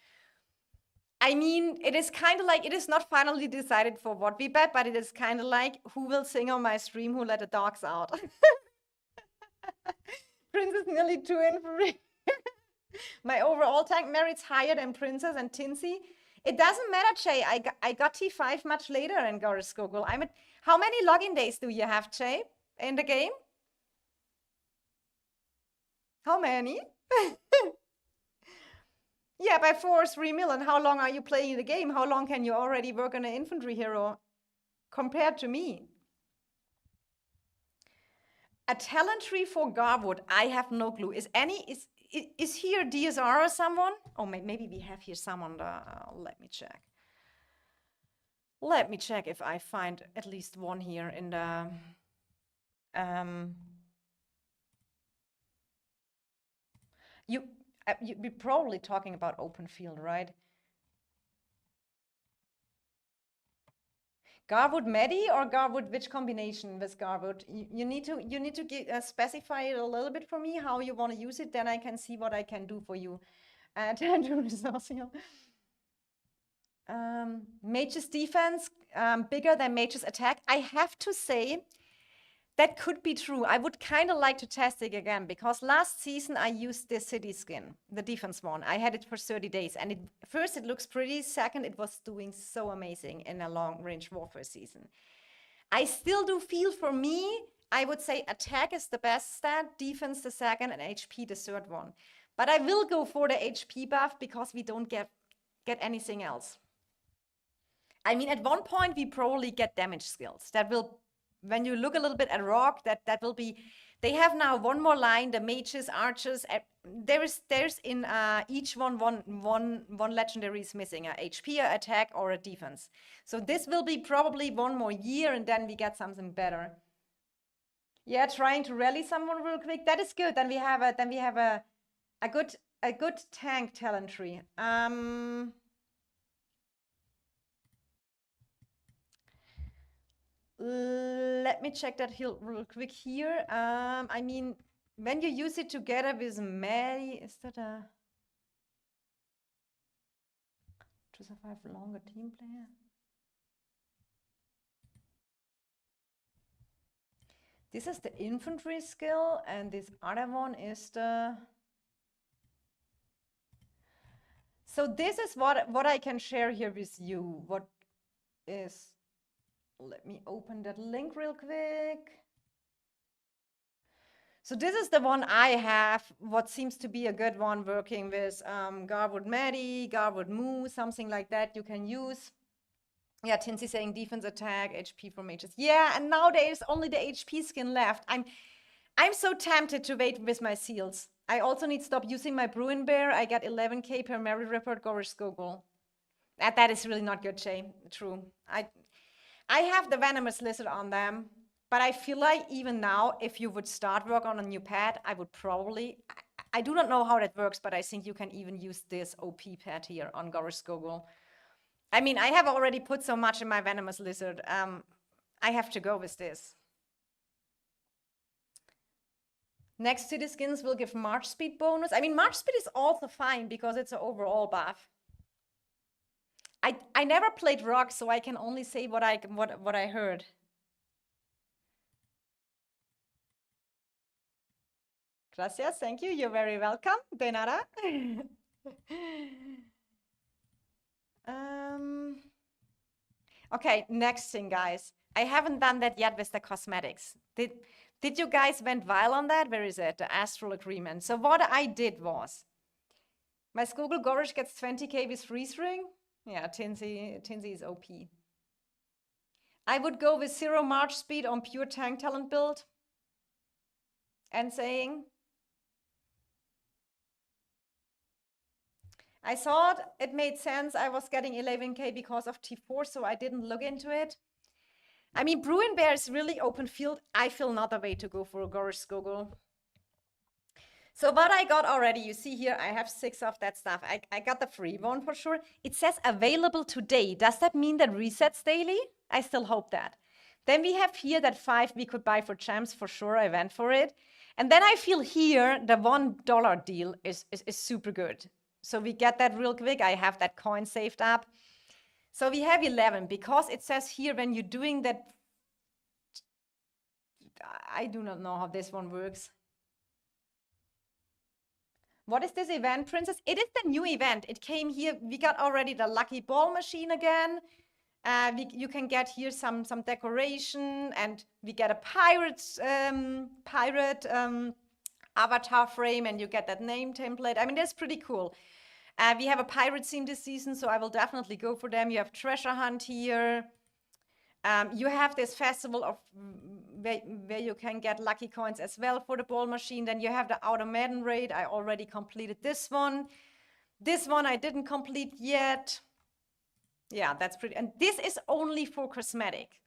I mean, it is kind of like, it is not finally decided for what we bet, but it is kind of like, who will sing on my stream, who let the dogs out? Princess nearly 2 infantry. My overall tank merits higher than Princess and Tinsy. It doesn't matter, Jay. I got T5 much later in Goris Google. I mean, how many login days do you have, Jay, in the game? How many? Yeah, by 3 million. How long are you playing the game? How long can you already work on an infantry hero compared to me? A talent tree for Garwood. I have no clue. Is here DSR or someone? Oh, maybe we have here someone. Let me check. Let me check if I find at least one here in the. You're probably talking about open field, right? Garwood Medi or Garwood, which combination with Garwood? You need to specify it a little bit for me how you want to use it. Then I can see what I can do for you. Mage's defense bigger than Mage's attack. I have to say that could be true. I would kind of like to test it again because last season I used the city skin, the defense one. I had it for 30 days and first it looks pretty. Second, it was doing so amazing in a long range warfare season. I still do feel for me, I would say attack is the best stat, defense the second, and HP the third one. But I will go for the HP buff because we don't get anything else. I mean, at one point we probably get damage skills. That will, when you look a little bit at Rock, that will be, they have now one more line, the mages, archers. There's in each one legendary is missing, a HP, a attack, or a defense. So this will be probably one more year, and then we get something better. Yeah, trying to rally someone real quick. That is good. Then we have a good tank talent tree. Let me check that real quick here. I mean, when you use it together with Mary, is that a to survive longer team player? This is the infantry skill, and this other one is the. So this is what I can share here with you. What is? Let me open that link real quick. So this is the one I have, what seems to be a good one, working with Garwood Medi, Garwood Moo, something like that you can use. Yeah, Tinsy saying defense attack, HP for mages. Yeah, and now there's only the HP skin left. I'm so tempted to wait with my seals. I also need to stop using my Bruin Bear. I got 11k per Merit Report, Gorish Gogol. That is really not good, Shay. True. I have the Venomous Lizard on them, but I feel like even now, if you would start work on a new pet, I would probably, I do not know how that works, but I think you can even use this OP pet here on Gorish Gogol. I mean, I have already put so much in my Venomous Lizard. I have to go with this. Next to the skins will give March Speed bonus. I mean, March Speed is also fine because it's an overall buff. I never played Rock, so I can only say what I heard. Gracias, thank you. You're very welcome. De nada. Okay, next thing, guys. I haven't done that yet with the cosmetics. Did you guys went wild on that? Where is it? The Astral Agreement. So what I did was, my Skogul Gorish gets 20k with freeze ring. Yeah, Tinsy is OP. I would go with 0 March Speed on pure tank talent build. And saying, I thought it made sense. I was getting 11k because of T4, so I didn't look into it. I mean, Bruin Bear is really open field. I feel not a way to go for a Gorish Skogul. So what I got already, you see here, I have 6 of that stuff. I got the free one for sure. It says available today. Does that mean that resets daily? I still hope that. Then we have here that 5 we could buy for gems for sure. I went for it. And then I feel here the $1 deal is super good. So we get that real quick. I have that coin saved up. So we have 11 because it says here when you're doing that, I do not know how this one works. What is this event, Princess? It is the new event. It came here. We got already the lucky ball machine again. You can get here some decoration, and we get a pirate avatar frame, and you get that name template. I mean, that's pretty cool. We have a pirate theme this season, so I will definitely go for them. You have treasure hunt here. You have this festival of where you can get lucky coins as well for the ball machine. Then you have the Outer Maiden raid. I already completed this one. This one I didn't complete yet. Yeah, that's pretty. And this is only for cosmetic.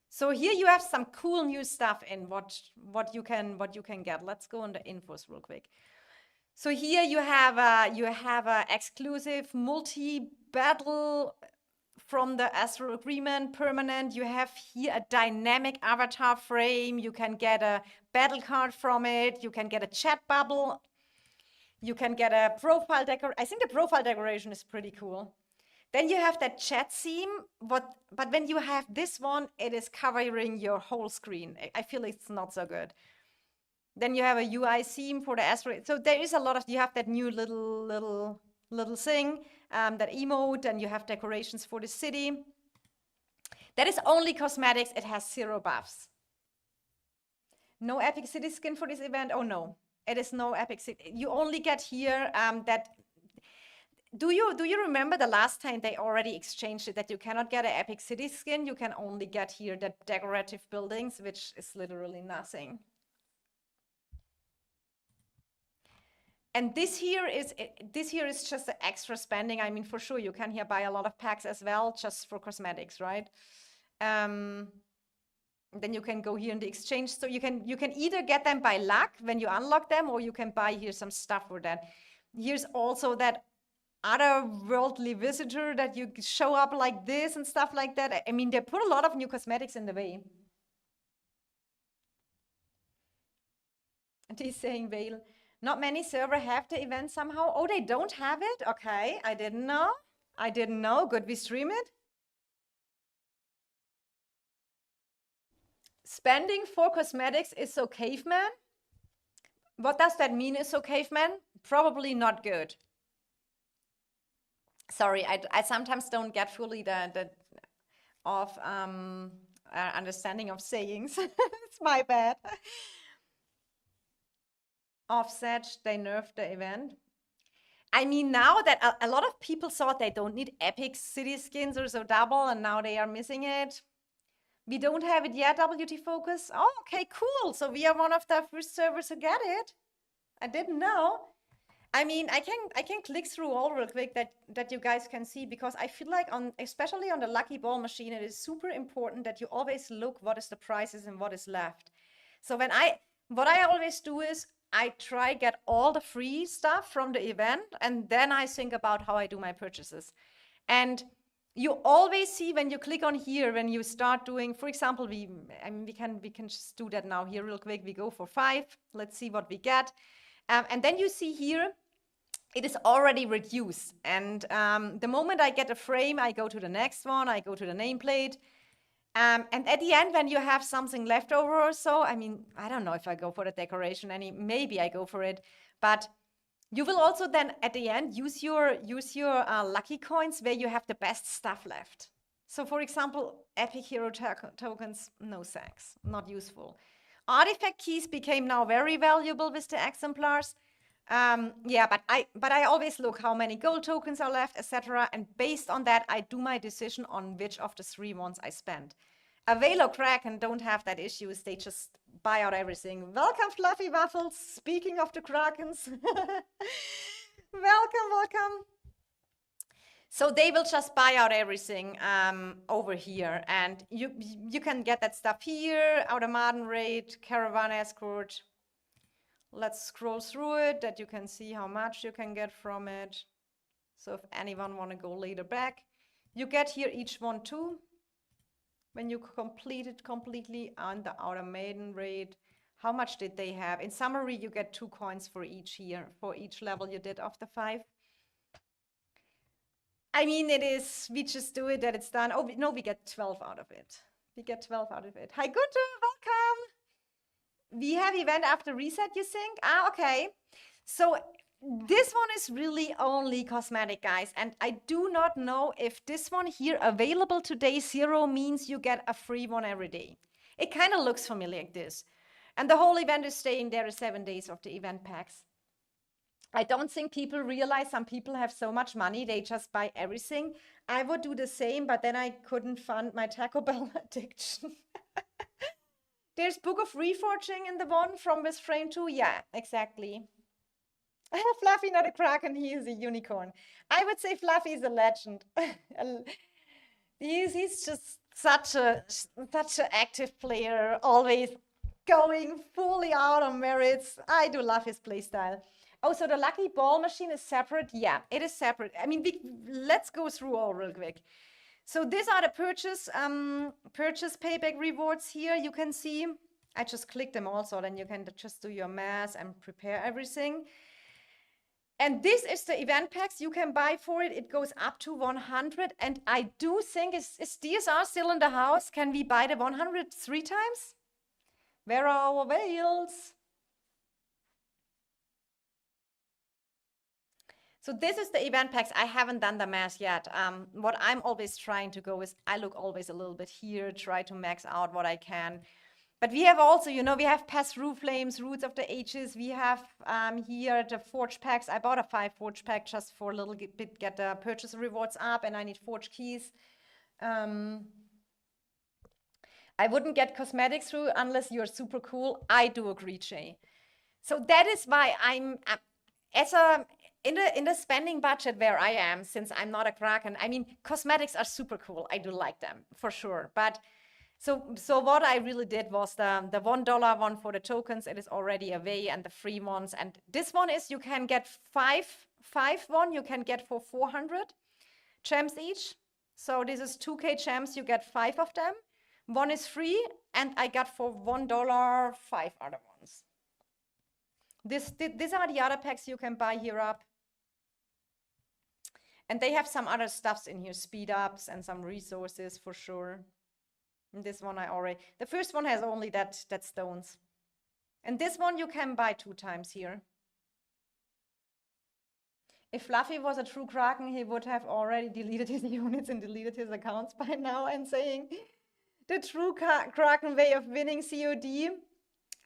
So here you have some cool new stuff in what you can get. Let's go on the infos real quick. So here you have a exclusive multi-battle from the Astral Agreement permanent. You have here a dynamic avatar frame. You can get a battle card from it. You can get a chat bubble. You can get a profile decoration. I think the profile decoration is pretty cool. Then you have that chat theme, but when you have this one, it is covering your whole screen. I feel it's not so good. Then you have a UI theme for the Astral. So there is a lot of, you have that new little thing, that emote, and you have decorations for the city. That is only cosmetics. It has 0 buffs. No epic city skin for this event. Oh no, it is no epic city. You only get here that. Do you remember the last time they already exchanged it, that you cannot get an epic city skin? You can only get here the decorative buildings, which is literally nothing. And this here is just the extra spending. I mean, for sure, you can here buy a lot of packs as well, just for cosmetics, right? Then you can go here in the exchange. So you can either get them by luck when you unlock them, or you can buy here some stuff for that. Here's also that otherworldly visitor that you show up like this and stuff like that. I mean, they put a lot of new cosmetics in the way. And he's saying, Vale, not many servers have the event somehow. Oh, they don't have it? Okay, I didn't know. I didn't know. Could we stream it? Spending for cosmetics is so caveman. What does that mean, is so caveman? Probably not good. Sorry, I sometimes don't get fully the understanding of sayings. It's my bad. Offset, they nerfed the event. I mean, now that a lot of people thought they don't need epic city skins or so double, and now they are missing it. We don't have it yet, WT Focus. Oh, okay, cool. So we are one of the first servers to get it. I didn't know. I mean, I can click through all real quick that you guys can see, because I feel like especially on the Lucky Ball machine, it is super important that you always look what is the prices and what is left. So what I always do is I try get all the free stuff from the event, and then I think about how I do my purchases. And you always see when you click on here, when you start doing, for example, we can just do that now here real quick. We go for 5. Let's see what we get. And then you see here, it is already reduced. And the moment I get a frame, I go to the next one, I go to the nameplate. And at the end, when you have something left over or so, I mean, I don't know if I go for the decoration, maybe I go for it, but you will also then at the end use your lucky coins where you have the best stuff left. So for example, epic hero tokens, no thanks, not useful. Artifact keys became now very valuable with the exemplars. Yeah, but I always look how many gold tokens are left, etc. And based on that, I do my decision on which of the 3 ones I spend. Avail or Kraken don't have that issues. They just buy out everything. Welcome, Fluffy Waffles. Speaking of the Krakens. Welcome. So they will just buy out everything over here. And you can get that stuff here. Automaten Raid, Caravan Escort. Let's scroll through it, that you can see how much you can get from it. So if anyone want to go later back, you get here each one too. When you complete it completely on the Automaten Raid, how much did they have? In summary, you get 2 coins for each here, for each level you did of the 5. I mean, we just do it, that it's done. Oh, no, we get 12 out of it. We get 12 out of it. Hi, Guto, welcome. We have event after reset, you think? Okay. So this one is really only cosmetic, guys. And I do not know if this one here available today 0 means you get a free one every day. It kind of looks familiar like this. And the whole event is staying there 7 days of the event packs. I don't think people realize some people have so much money, they just buy everything. I would do the same, but then I couldn't fund my Taco Bell addiction. There's Book of Reforging in the one from this frame too. Yeah, exactly. Fluffy, not a Kraken, he is a unicorn. I would say Fluffy is a legend. He's just such an active player, always going fully out on merits. I do love his playstyle. Oh, so the Lucky Ball machine is separate? Yeah, it is separate. I mean, let's go through all real quick. So these are the purchase payback rewards here. You can see, I just clicked them also, then you can just do your math and prepare everything. And this is the event packs you can buy for it. It goes up to 100. And I do think, is DSR still in the house? Can we buy the 100 3 times? Where are our whales? So this is the event packs. I haven't done the math yet. What I'm always trying to go is I look always a little bit here, try to max out what I can. But we have also, you know, we have Past Roof Flames, Roots of the Ages. We have here the Forge packs. I bought a 5 Forge pack just for a little bit, get the purchase rewards up, and I need Forge keys. I wouldn't get cosmetics through unless you're super cool. I do agree, Jay. So that is why I'm in the spending budget where I am, since I'm not a Kraken. I mean, cosmetics are super cool. I do like them for sure. But so what I really did was the $1 one for the tokens. It is already away, and the free ones. And this one is, you can get five one you can get for 400 gems each. So this is 2K gems. You get 5 of them. One is free, and I got for $1 5 other ones. These are the other packs you can buy here up. And they have some other stuffs in here, speed ups and some resources for sure. And this one the first one has only that stones. And this one you can buy 2 times here. If Fluffy was a true Kraken, he would have already deleted his units and deleted his accounts by now. I'm saying the true Kraken way of winning COD.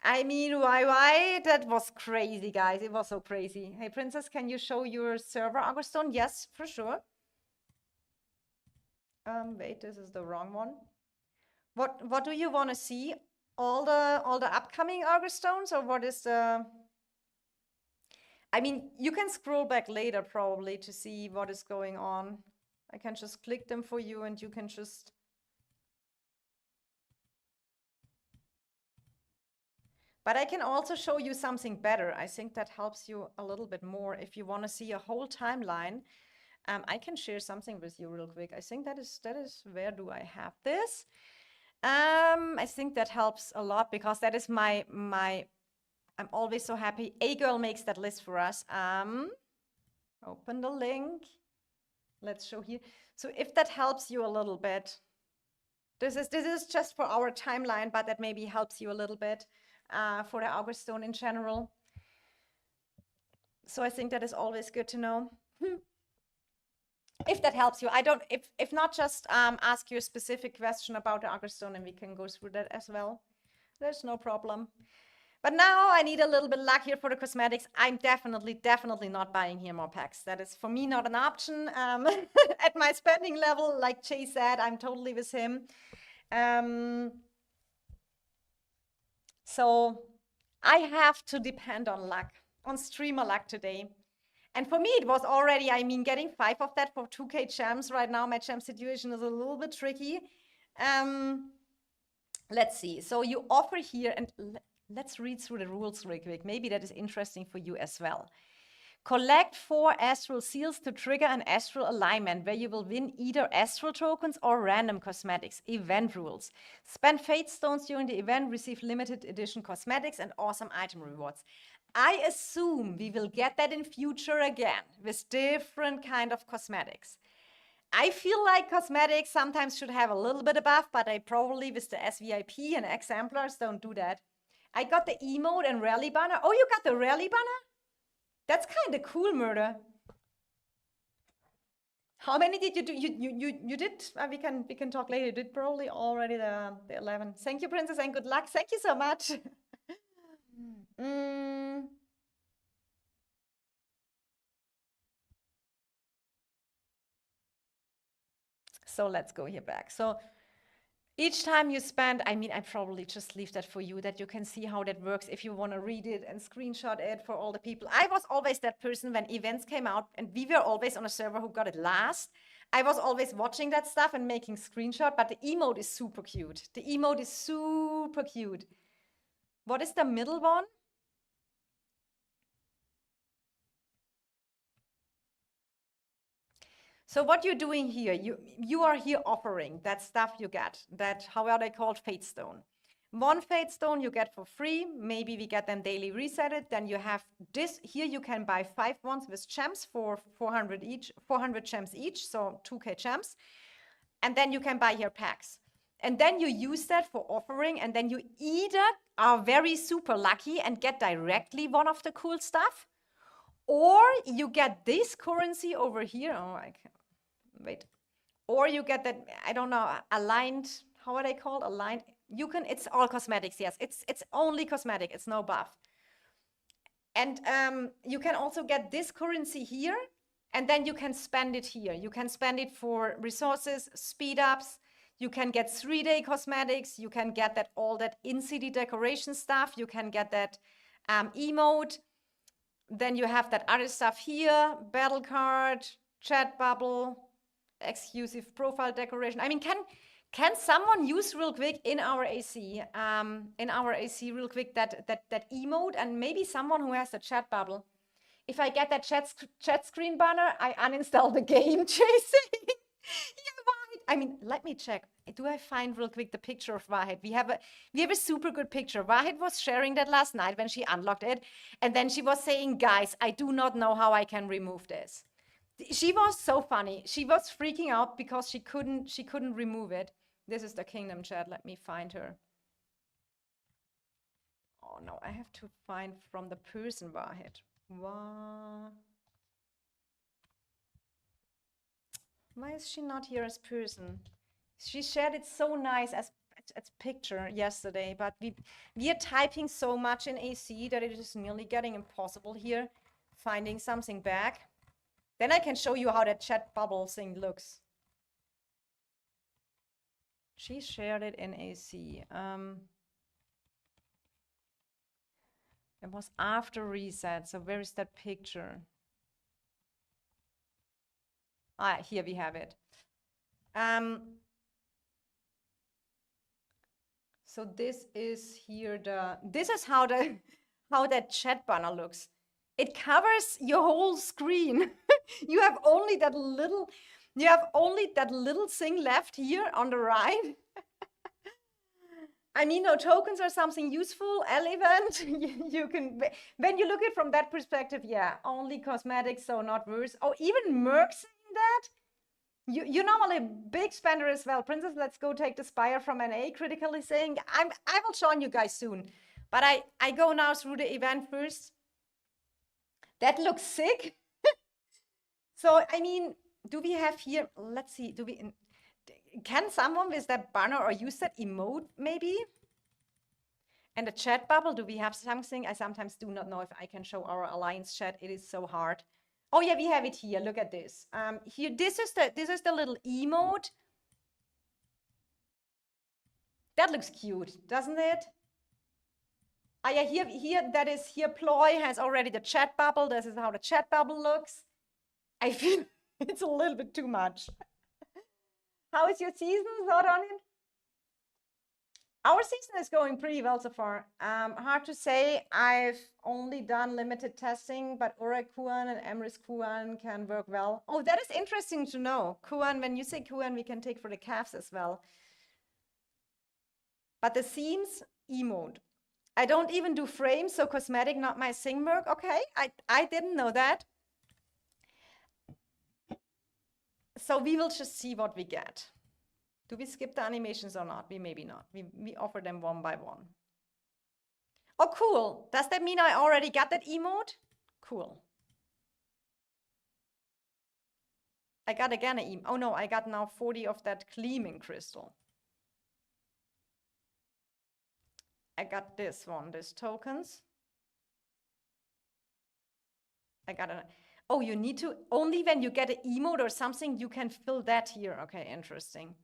I mean, why? That was crazy, guys. It was so crazy. Hey, Princess, can you show your server, Augustone? Yes, for sure. Wait, this is the wrong one. What do you want to see? All the upcoming Augustones, or what is the? I mean, you can scroll back later probably to see what is going on. I can just click them for you, and you can just. But I can also show you something better. I think that helps you a little bit more if you want to see a whole timeline. I can share something with you real quick. I think that is where do I have this? I think that helps a lot because that is my I'm always so happy. A girl makes that list for us. Open the link. Let's show here. So if that helps you a little bit, this is just for our timeline, but that maybe helps you a little bit for the Augustone in general. So I think that is always good to know. If that helps you, I don't, if not, just ask you a specific question about the Augustone and we can go through that as well. There's no problem. But now I need a little bit luck here for the cosmetics. I'm definitely not buying here more packs. That is for me not an option. At my spending level, like Jay said, I'm totally with him. So I have to depend on luck, on streamer luck today. And for me, it was already, I mean, getting 5 of that for 2K gems right now. My gem situation is a little bit tricky. Let's see. So you offer here, and let's read through the rules real quick. Maybe that is interesting for you as well. Collect 4 astral seals to trigger an astral alignment where you will win either astral tokens or random cosmetics. Event rules. Spend fate stones during the event, receive limited edition cosmetics and awesome item rewards. I assume we will get that in future again with different kind of cosmetics. I feel like cosmetics sometimes should have a little bit of buff, but I probably with the SVIP and exemplars don't do that. I got the emote and rally banner. Oh, you got the rally banner? That's kind of cool, Murder. How many did you do? You did. We can talk later. You did probably already the 11. Thank you, Princess, and good luck. Thank you so much. So let's go here back. So each time you spend, I mean, I probably just leave that for you that you can see how that works if you want to read it and screenshot it for all the people. I was always that person when events came out and we were always on a server who got it last. I was always watching that stuff and making screenshot, but the emote is super cute. The emote is super cute. What is the middle one? So what you're doing here, you are here offering that stuff you get, that, how are they called, Fate Stone. 1 Fate Stone you get for free. Maybe we get them daily resetted. Then you have this, here you can buy 5 ones with gems for 400 each, 400 gems each, so 2K gems. And then you can buy here packs. And then you use that for offering, and then you either are very super lucky and get directly one of the cool stuff, or you get this currency over here. Oh, I can't. Wait, or you get that, I don't know, aligned, how are they called? Aligned. You can, it's all cosmetics. Yes, it's only cosmetic. It's no buff. And you can also get this currency here, and then you can spend it here. You can spend it for resources, speed ups. You can get 3-day cosmetics. You can get that, all that in-city decoration stuff. You can get that emote. Then you have that other stuff here, battle card, chat bubble, exclusive profile decoration. I mean, can someone use real quick in our AC real quick that emote, and maybe someone who has the chat bubble. If I get that chat screen banner, I uninstall the game. Chasing. Yeah, Wahid. I mean, let me check. Do I find real quick the picture of Wahid? We have a super good picture. Wahid was sharing that last night when she unlocked it, and then she was saying, "Guys, I do not know how I can remove this." She was so funny. She was freaking out because she couldn't remove it. This is the kingdom chat. Let me find her. Oh no, I have to find from the person Wahid. Why is she not here as person? She shared it so nice as picture yesterday, but we are typing so much in AC that it is nearly getting impossible here, finding something back. Then I can show you how that chat bubble thing looks. She shared it in AC. It was after reset, so where is that picture? Ah, here we have it. So this is here this is how that chat banner looks. It covers your whole screen. You have only that little thing left here on the right. I mean, no tokens or something useful, L-event. You can, when you look at it from that perspective, yeah, only cosmetics, so not worse. Oh, even Merc saying that? You're normally a big spender as well. Princess, let's go take the Spire from NA, critically saying, I will join you guys soon. But I go now through the event first. That looks sick. So, I mean, do we have here, let's see, can someone with that banner or use that emote maybe? And the chat bubble, do we have something? I sometimes do not know if I can show our alliance chat. It is so hard. Oh yeah, we have it here. Look at this. Here, this is the little emote. That looks cute, doesn't it? Ah yeah, here Ploy has already the chat bubble. This is how the chat bubble looks. I feel it's a little bit too much. How is your season, thought on it? Our season is going pretty well so far. Hard to say. I've only done limited testing, but Ura Kuan and Emrys Kuan can work well. Oh, that is interesting to know. Kuan, when you say Kuan, we can take for the calves as well. But the themes, emote. I don't even do frames, so cosmetic, not my thing, Merc. Okay, I didn't know that. So we will just see what we get. Do we skip the animations or not? We maybe not. We offer them one by one. Oh, cool. Does that mean I already got that emote? Cool. I got again an emote. Oh no, I got now 40 of that gleaming crystal. I got this one, this tokens. I got a, oh, you need to, only when you get an emote or something, you can fill that here. Okay, interesting.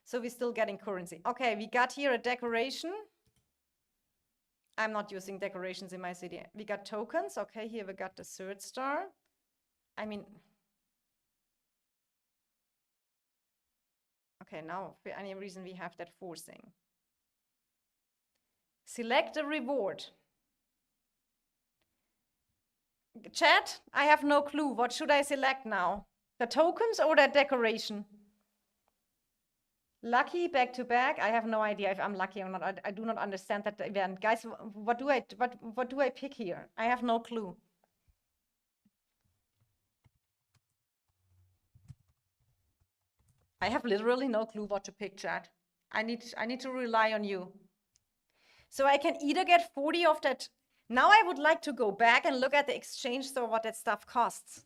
So we're still getting currency. Okay, we got here a decoration. I'm not using decorations in my city. We got tokens. Okay, here we got the third star. I mean, okay, now for any reason we have that forcing. Select a reward. Chat, I have no clue. What should I select now? The tokens or that decoration? Lucky back to back. I have no idea if I'm lucky or not. I do not understand that event. Guys, what do I pick here? I have no clue. I have literally no clue what to pick, chat. I need to rely on you. So I can either get 40 of that. Now I would like to go back and look at the exchange store, what that stuff costs.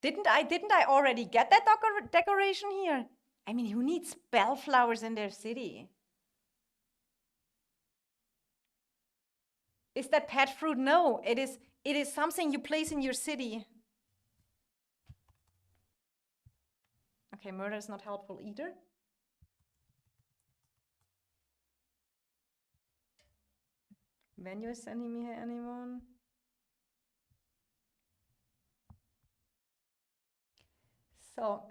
Didn't I already get that decoration here? I mean, who needs bellflowers in their city? Is that pet fruit? No, it is something you place in your city. Okay, murder is not helpful either. When you're sending me here, anyone? So,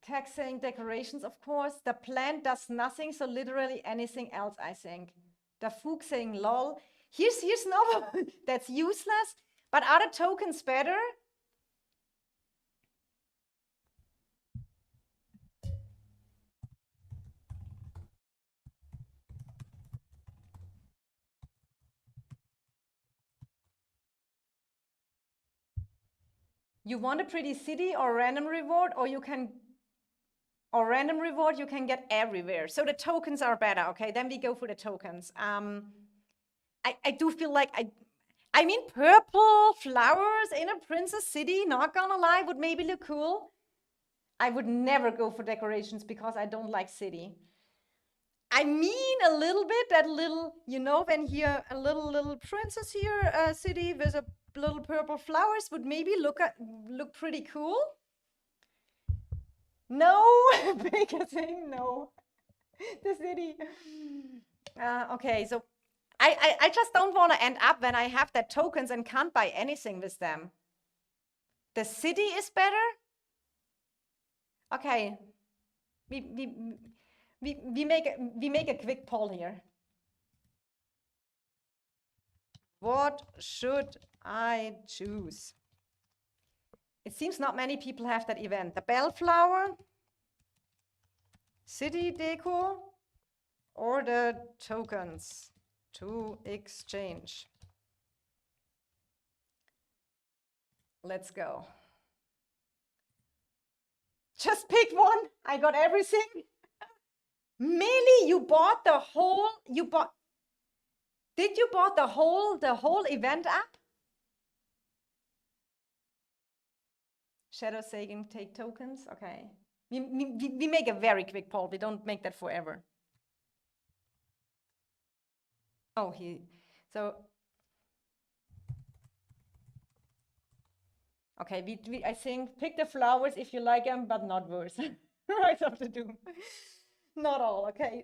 Tech saying decorations, of course. The plant does nothing, so literally anything else, I think. The Fook saying lol. Here's no, that's useless. But are the tokens better? You want a pretty city or random reward, or you can, or random reward you can get everywhere. So the tokens are better. Okay, then we go for the tokens. I do feel like I mean, purple flowers in a princess city, not gonna lie, would maybe look cool. I would never go for decorations because I don't like city. I mean a little bit, that little, you know, when here a little princess here, city with a little purple flowers would maybe look pretty cool. No, bigger thing, no. The city. Okay, so I just don't want to end up when I have that tokens and can't buy anything with them. The city is better? Okay. We make a quick poll here. What should I choose? It seems not many people have that event. The bellflower, city deco, or the tokens to exchange. Let's go. Just pick one. I got everything. Millie, you bought the whole, did you bought the whole event app? Shadow Sagan take tokens. Okay. We make a very quick poll. We don't make that forever. Oh, okay, I think pick the flowers if you like them, but not worse. Right of the doom. Not all. Okay,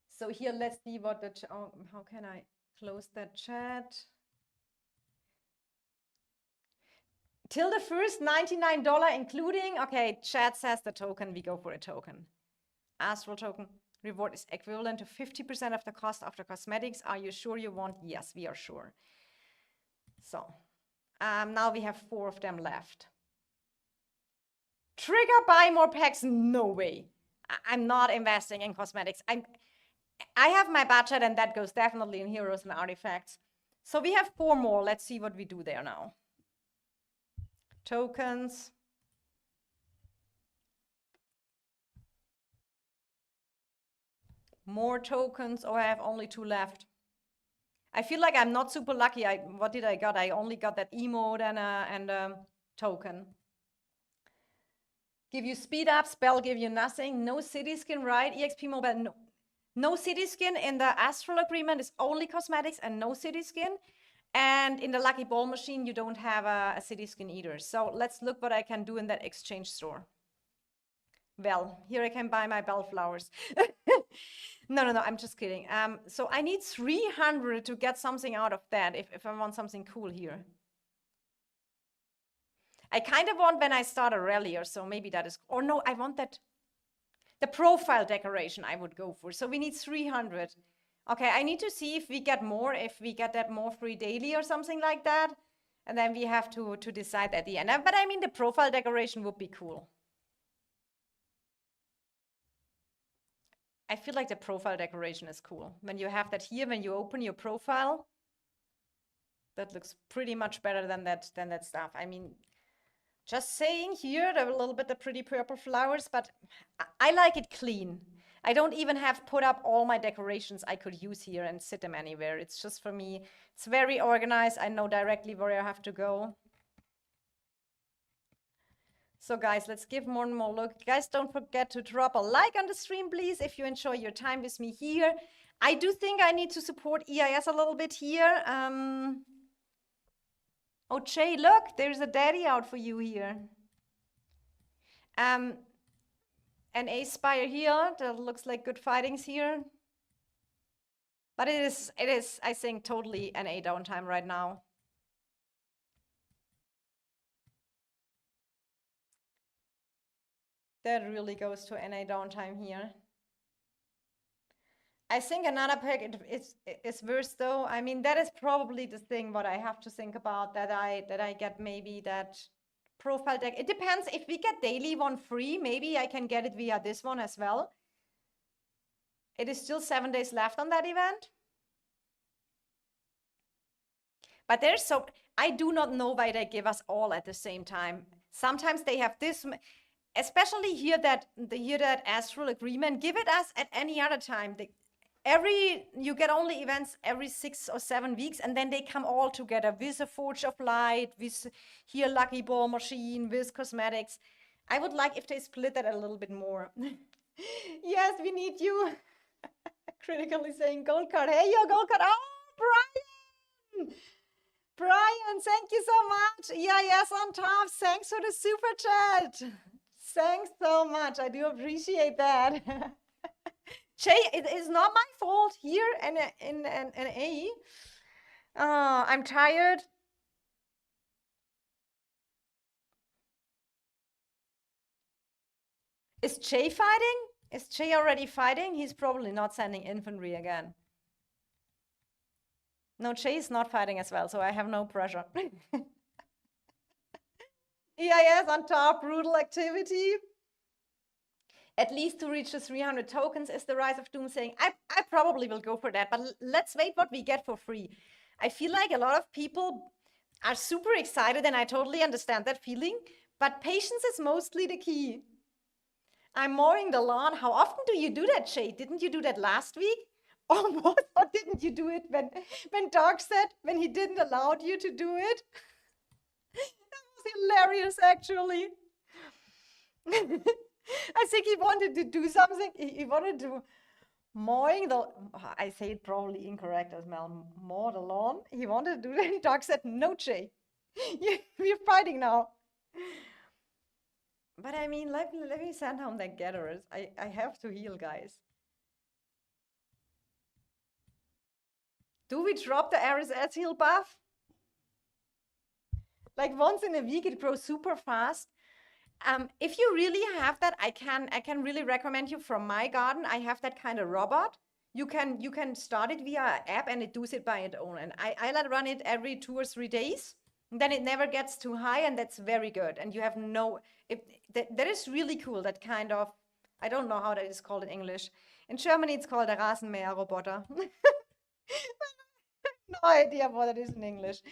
so here, let's see what how can I close that chat? Till the first $99 including, okay, chat says the token, we go for a token. Astral token reward is equivalent to 50% of the cost after cosmetics. Are you sure you want? Yes, we are sure. So now we have 4 of them left. Trigger buy more packs? No way. I'm not investing in cosmetics. I have my budget and that goes definitely in heroes and artifacts. So we have 4 more. Let's see what we do there now. Tokens. More tokens. Oh, I have only 2 left. I feel like I'm not super lucky. What did I got? I only got that emote and a token. Give you speed up, spell give you nothing. No city skin, right? EXP mobile, no city skin. In the Astral agreement is only cosmetics and no city skin. And in the Lucky Ball machine, you don't have a city skin either. So let's look what I can do in that exchange store. Well, here I can buy my bellflowers. No, I'm just kidding. So I need 300 to get something out of that if I want something cool here. I kind of want when I start a rally or so, maybe that is, or no, I want that, the profile decoration I would go for. So we need 300. Okay, I need to see if we get more, if we get that more free daily or something like that. And then we have to decide at the end. But I mean, the profile decoration would be cool. I feel like the profile decoration is cool. When you have that here, when you open your profile, that looks pretty much better than that stuff. I mean, just saying here, there are a little bit of pretty purple flowers, but I like it clean. I don't even have put up all my decorations I could use here and sit them anywhere. It's just for me, it's very organized. I know directly where I have to go. So guys, let's give more and more look. Guys, don't forget to drop a like on the stream, please, if you enjoy your time with me here. I do think I need to support EIS a little bit here. Oh, Jay, look, there's a daddy out for you here. An A-Spire here, that looks like good fightings here. But it is, I think, totally an A downtime right now. That really goes to NA downtime here. I think another pack is worse though. I mean, that is probably the thing what I have to think about, that I get maybe that profile deck. It depends. If we get daily one free, maybe I can get it via this one as well. It is still 7 days left on that event. But there's so, I do not know why they give us all at the same time. Sometimes they have this, especially here that Astral agreement, give it us at any other time. you get only events every 6 or 7 weeks, and then they come all together with a Forge of Light, with here Lucky Ball Machine, with cosmetics. I would like if they split that a little bit more. Yes, we need you. Critically saying gold card. Hey, your gold card. Oh, Brian! Brian, thank you so much. Yeah, yes, on top. Thanks for the super chat. Thanks so much. I do appreciate that. Shay, it is not my fault here in A. I'm tired. Is Jay fighting? Is Jay already fighting? He's probably not sending infantry again. No, Jay is not fighting as well, so I have no pressure. EIS on top, brutal activity. At least to reach the 300 tokens is the Rise of Doom saying. I probably will go for that, but let's wait what we get for free. I feel like a lot of people are super excited, and I totally understand that feeling, but patience is mostly the key. I'm mowing the lawn. How often do you do that, Shay? Didn't you do that last week? Almost. Or didn't you do it when Doc said, when he didn't allow you to do it? That was hilarious, actually. I think he wanted to do something. He wanted to mowing the, I say it probably incorrect as well, mow the lawn. He wanted to do that. Doc said, no, Jay. We're fighting now. But I mean, let me send home the gatherers. I have to heal, guys. Do we drop the RSS heal buff? Like once in a week, it grows super fast. If you really have that, I can really recommend you from my garden. I have that kind of robot. You can start it via app and it does it by its own. And I let run it every 2 or 3 days. And then it never gets too high, and that's very good. And you have no, that is really cool. That kind of, I don't know how that is called in English. In Germany, it's called a Rasenmäher-Roboter. No idea what it is in English.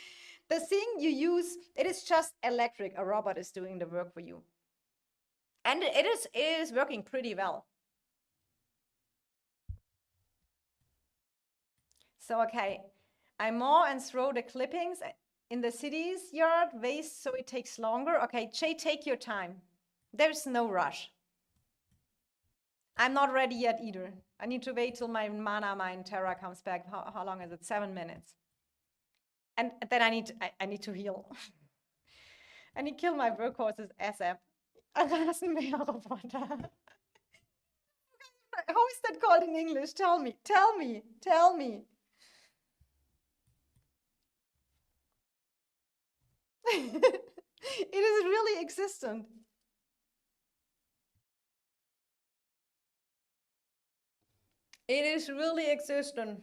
The thing you use, it is just electric. A robot is doing the work for you. And it is working pretty well. So, okay, I mow and throw the clippings in the city's yard waste so it takes longer. Okay, Jay, take your time. There's no rush. I'm not ready yet either. I need to wait till my mana mine Terra comes back. How long is it? 7 minutes. And then I need to heal. I need to kill my workhorse's ASAP. Rasenmäher-Roboter. How is that called in English? Tell me, tell me, tell me. It is really existent. It is really existent.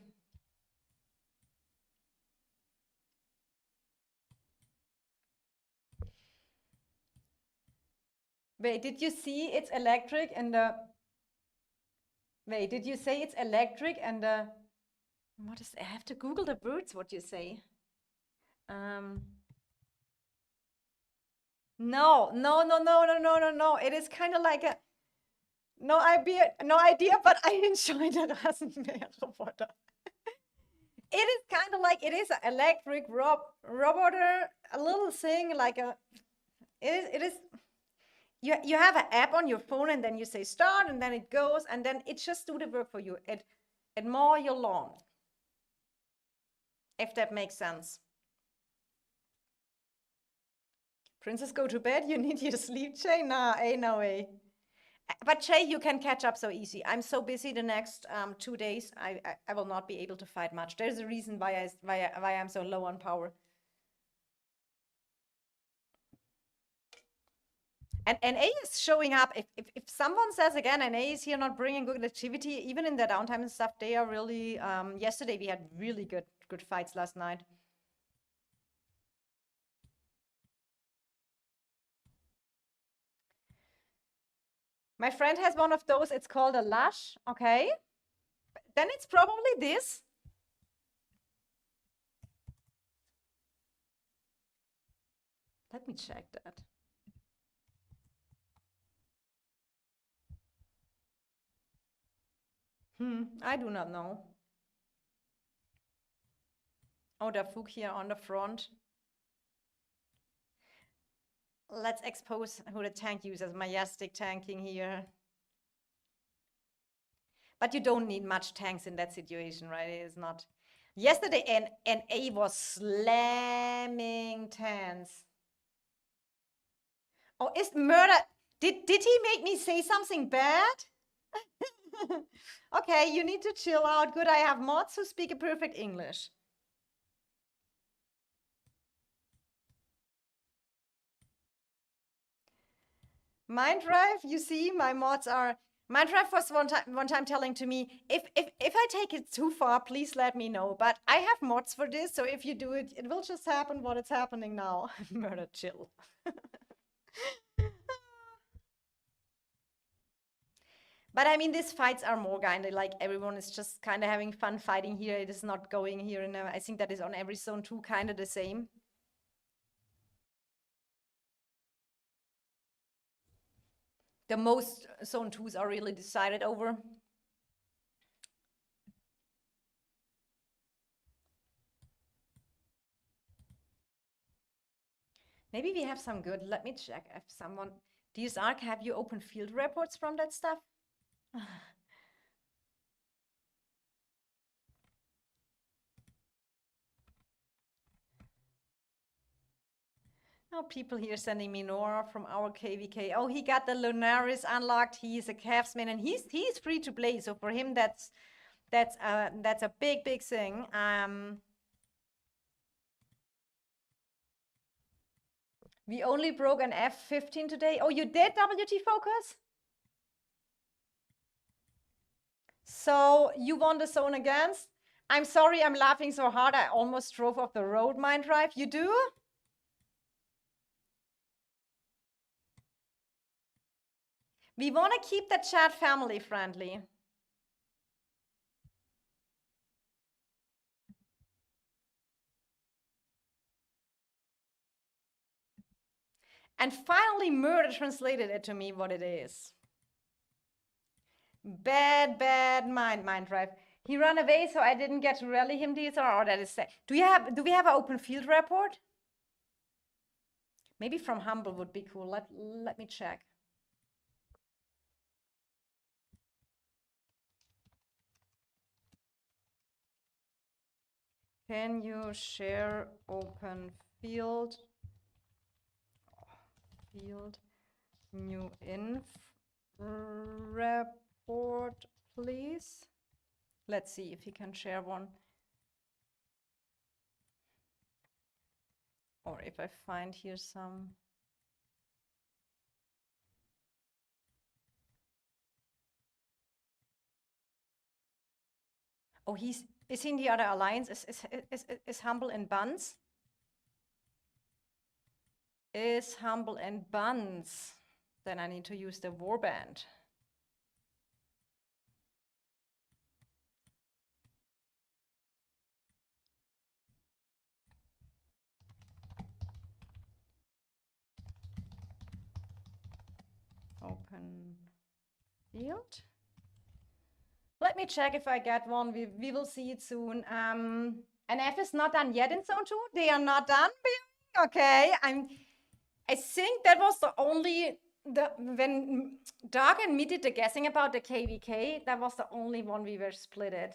Wait, did you see it's electric and the... Wait, did you say it's electric and the... What is... I have to Google the words, what you say. No. It is kind of like a... No idea, but I enjoy the Rasenmäher-Roboter. It is kind of like, it is an electric roboter, a little thing like a... It is... You have an app on your phone, and then you say start, and then it goes, and then it just do the work for you. It mow your lawn, if that makes sense. Princess, go to bed. You need your sleep, Jay. Nah, ain't no way. But Jay, you can catch up so easy. I'm so busy the next 2 days. I will not be able to fight much. There's a reason why I'm so low on power. And NA is showing up. If someone says again, NA is here not bringing good activity, even in the downtime and stuff, they are really, yesterday we had really good fights last night. My friend has one of those, it's called a Lush, okay? Then it's probably this. Let me check that. I do not know. Oh, the Fug here on the front. Let's expose who the tank uses. Majestic tanking here. But you don't need much tanks in that situation, right? It is not. Yesterday, NA was slamming tanks. Oh, is murder? Did he make me say something bad? Okay, you need to chill out. Good, I have mods who speak a perfect English. Minddrive, you see, my mods are. Minddrive was one time telling to me, if I take it too far, please let me know. But I have mods for this, so if you do it, it will just happen what is happening now. Murder chill. But I mean, these fights are more kind of like everyone is just kind of having fun fighting here. It is not going here. And I think that is on every zone 2 kind of the same. The most zone 2s are really decided over. Maybe we have some good. Let me check if someone. DSARC, have you open field reports from that stuff? Oh, people here sending me Nora from our KVK. Oh, he got the Lunaris unlocked. He's a Cavsman and he's free to play. So for him, that's a big thing. We only broke an F15 today. Oh, you did, WT Focus? So you won the zone against? I'm sorry, I'm laughing so hard. I almost drove off the road, Minddrive. You do? We want to keep the chat family friendly. And finally, Murder translated it to me what it is. Bad mind, Minddrive. He ran away, so I didn't get to rally him. DSR, or that is. Do we have an open field report? Maybe from Humble would be cool. Let me check. Can you share open field new inf report, please? Let's see if he can share one. Or if I find here some. Oh, is he in the other alliance? Is Humble in Buns? Is Humble in Buns? Then I need to use the warband. Open field. Let me check if I get one. We will see it soon. NF is not done yet in zone 2. They are not done. Okay, I think that was the only when Doug and me did the guessing about the KVK, that was the only one we were splitted.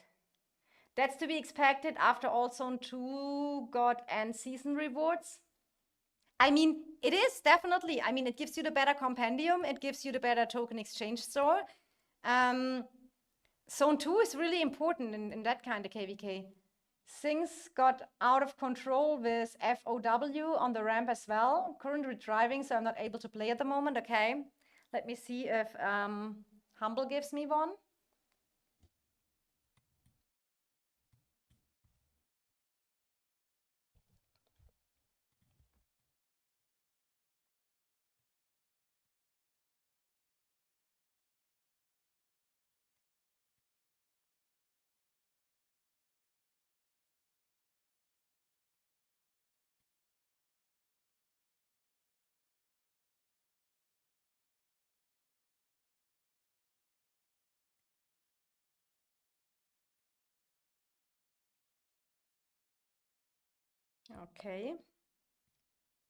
That's to be expected after all zone 2 got end season rewards. I mean, it is definitely. I mean, it gives you the better compendium. It gives you the better token exchange store. Zone 2 is really important in that kind of KVK. Things got out of control with FOW on the ramp as well. Currently driving, so I'm not able to play at the moment. Okay, let me see if Humble gives me one. Okay.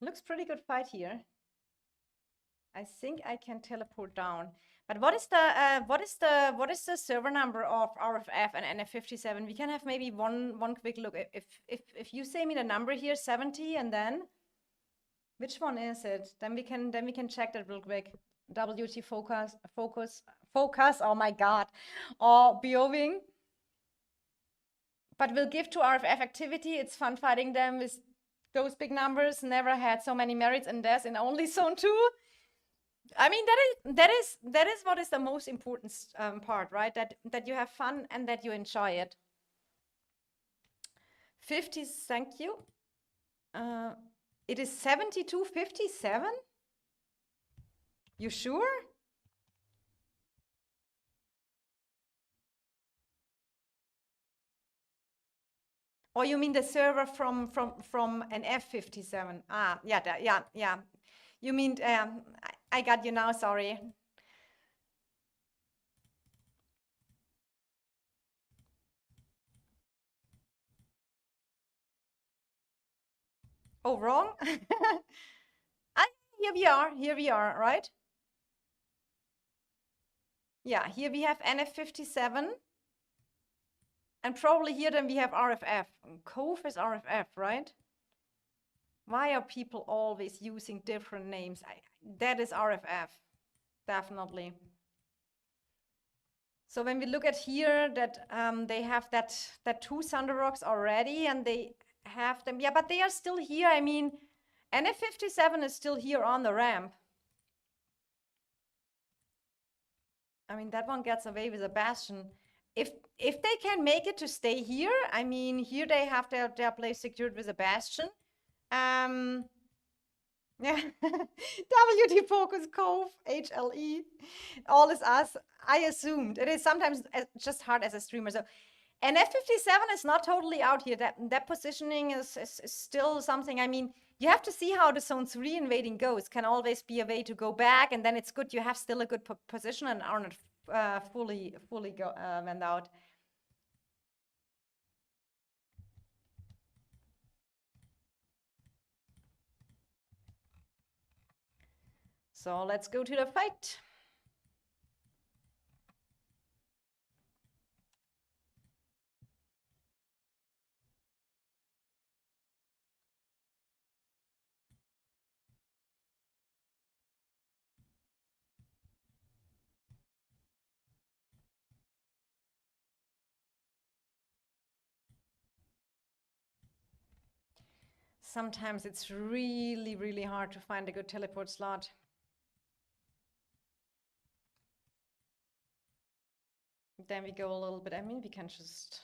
Looks pretty good fight here. I think I can teleport down. But what is the server number of RFF and NF57? We can have maybe one quick look. If you say me the number here, 70, and then which one is it? Then we can check that real quick. WT focus. Oh my God, or Beoving. But we'll give to RFF activity. It's fun fighting them with those big numbers. Never had so many merits and deaths in only zone 2. I mean, that is what is the most important part, right? That you have fun and that you enjoy it. 50, thank you. It is 72.57. You sure? Or you mean the server from an F57? Ah, yeah, yeah. You mean I got you now. Sorry. Oh, wrong. Here we are, right? Yeah, here we have NF57. And probably here then we have RFF. Cove is RFF, right? Why are people always using different names? That is RFF, definitely. So when we look at here that they have that 2 Thunder Rocks already and they have them, yeah, but they are still here. I mean, NF57 is still here on the ramp. I mean, that one gets away with a Bastion. If they can make it to stay here, I mean, here they have their place secured with a Bastion. Yeah, WT Focus Cove, HLE, all is us. I assumed it is sometimes just hard as a streamer. So, and F57 is not totally out here. That positioning is still something. I mean, you have to see how the zone 3 invading goes. Can always be a way to go back, and then it's good. You have still a good position and are not fully went out. So let's go to the fight. Sometimes it's really, really hard to find a good teleport slot. Then we go a little bit. I mean, we can just...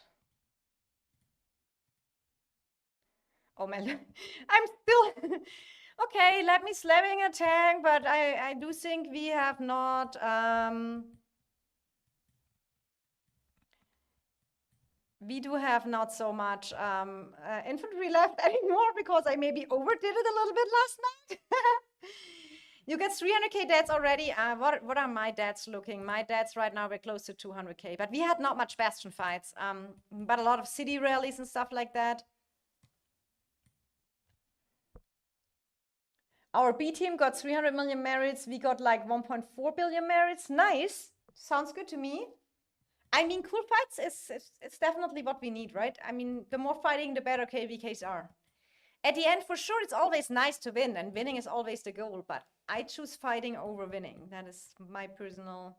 Oh man, I'm still... Okay, let me slamming a tank, but I do think we have not... We do have not so much infantry left anymore because I maybe overdid it a little bit last night. You get 300k deaths already. What are my deaths looking? My deaths right now, we're close to 200k, but we had not much Bastion fights, but a lot of city rallies and stuff like that. Our B team got 300 million merits. We got like 1.4 billion merits. Nice. Sounds good to me. I mean, cool fights it's definitely what we need, right? I mean, the more fighting, the better KVKs are. At the end, for sure, it's always nice to win, and winning is always the goal, but I choose fighting over winning. That is my personal...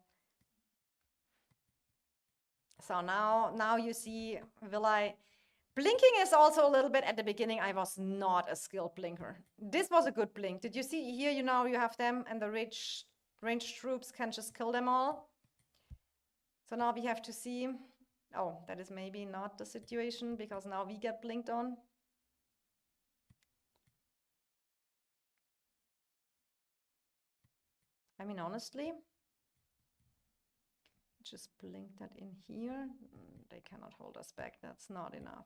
So now you see, will I... Blinking is also a little bit at the beginning. I was not a skilled blinker. This was a good blink. Did you see here? You have them, and the ranged troops can just kill them all. So now we have to see. Oh, that is maybe not the situation because now we get blinked on. I mean, honestly, just blink that in here. They cannot hold us back. That's not enough.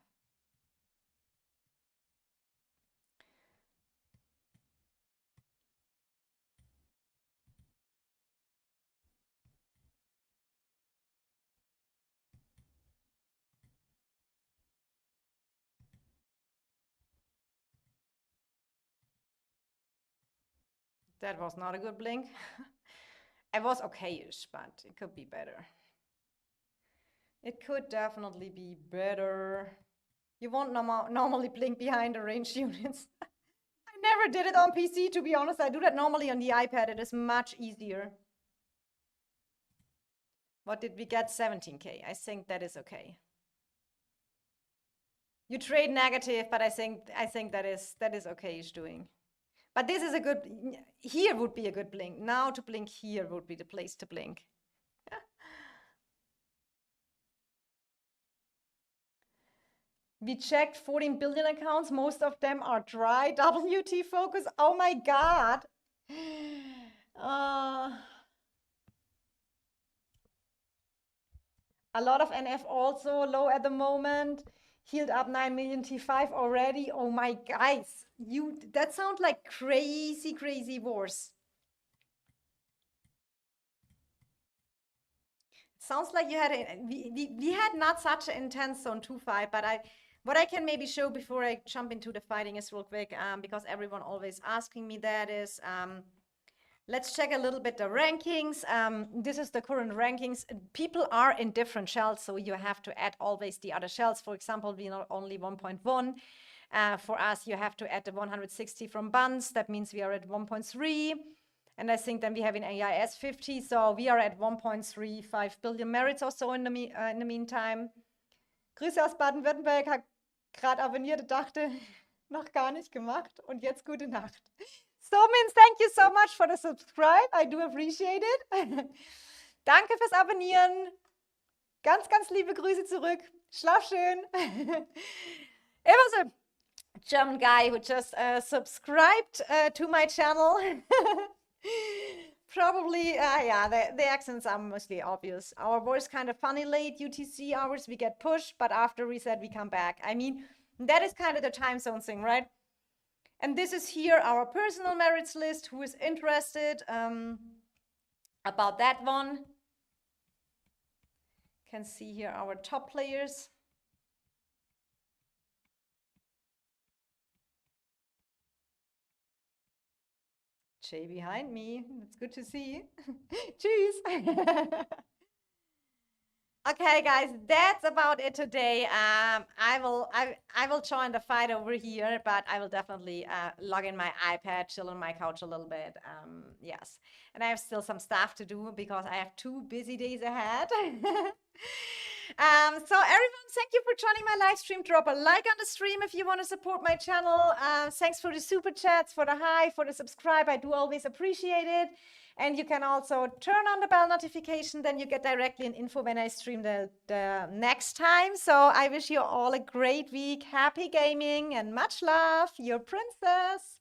That was not a good blink. It was okay-ish, but it could be better. It could definitely be better. You won't normally blink behind the ranged units. I never did it on PC, to be honest. I do that normally on the iPad. It is much easier. What did we get? 17K. I think that is okay. You trade negative, but I think that is okay-ish doing. But this is a good, here would be a good blink. Now to blink here would be the place to blink. We checked 14 billion accounts. Most of them are dry WT focus. Oh my God. A lot of NF also low at the moment. Healed up 9 million T5 already. Oh my guys, that sounds like crazy wars. It sounds like you had we had not such an intense zone 2 fight, but what I can maybe show before I jump into the fighting is real quick, because everyone always asking me that is, let's check a little bit the rankings. This is the current rankings. People are in different shells, so you have to add always the other shells. For example, we are only 1.1. For us, you have to add the 160 from Buns. That means we are at 1.3. And I think then we have in AIS 50. So we are at 1.35 billion merits or so in the meantime. Grüße aus Baden-Württemberg, hat gerade abonniert und dachte, noch gar nicht gemacht und jetzt gute Nacht. So, Minz, thank you so much for the subscribe. I do appreciate it. Danke fürs Abonnieren. Ganz liebe Grüße zurück. Schlaf schön. It was a German guy who just subscribed to my channel. Probably, yeah, the accents are mostly obvious. Our voice kind of funny late UTC hours. We get pushed, but after reset, we come back. I mean, that is kind of the time zone thing, right? And this is here our personal merits list. Who is interested about that one? Can see here our top players. Jay behind me. It's good to see. Cheers. Okay, guys, that's about it today. I will join the fight over here, but I will definitely log in my iPad, chill on my couch a little bit. Yes, and I have still some stuff to do because I have 2 busy days ahead. So everyone, thank you for joining my live stream. Drop a like on the stream if you want to support my channel. Thanks for the super chats, for the hi, for the subscribe. I do always appreciate it. And you can also turn on the bell notification, then you get directly an info when I stream the next time. So I wish you all a great week, happy gaming, and much love, your princess.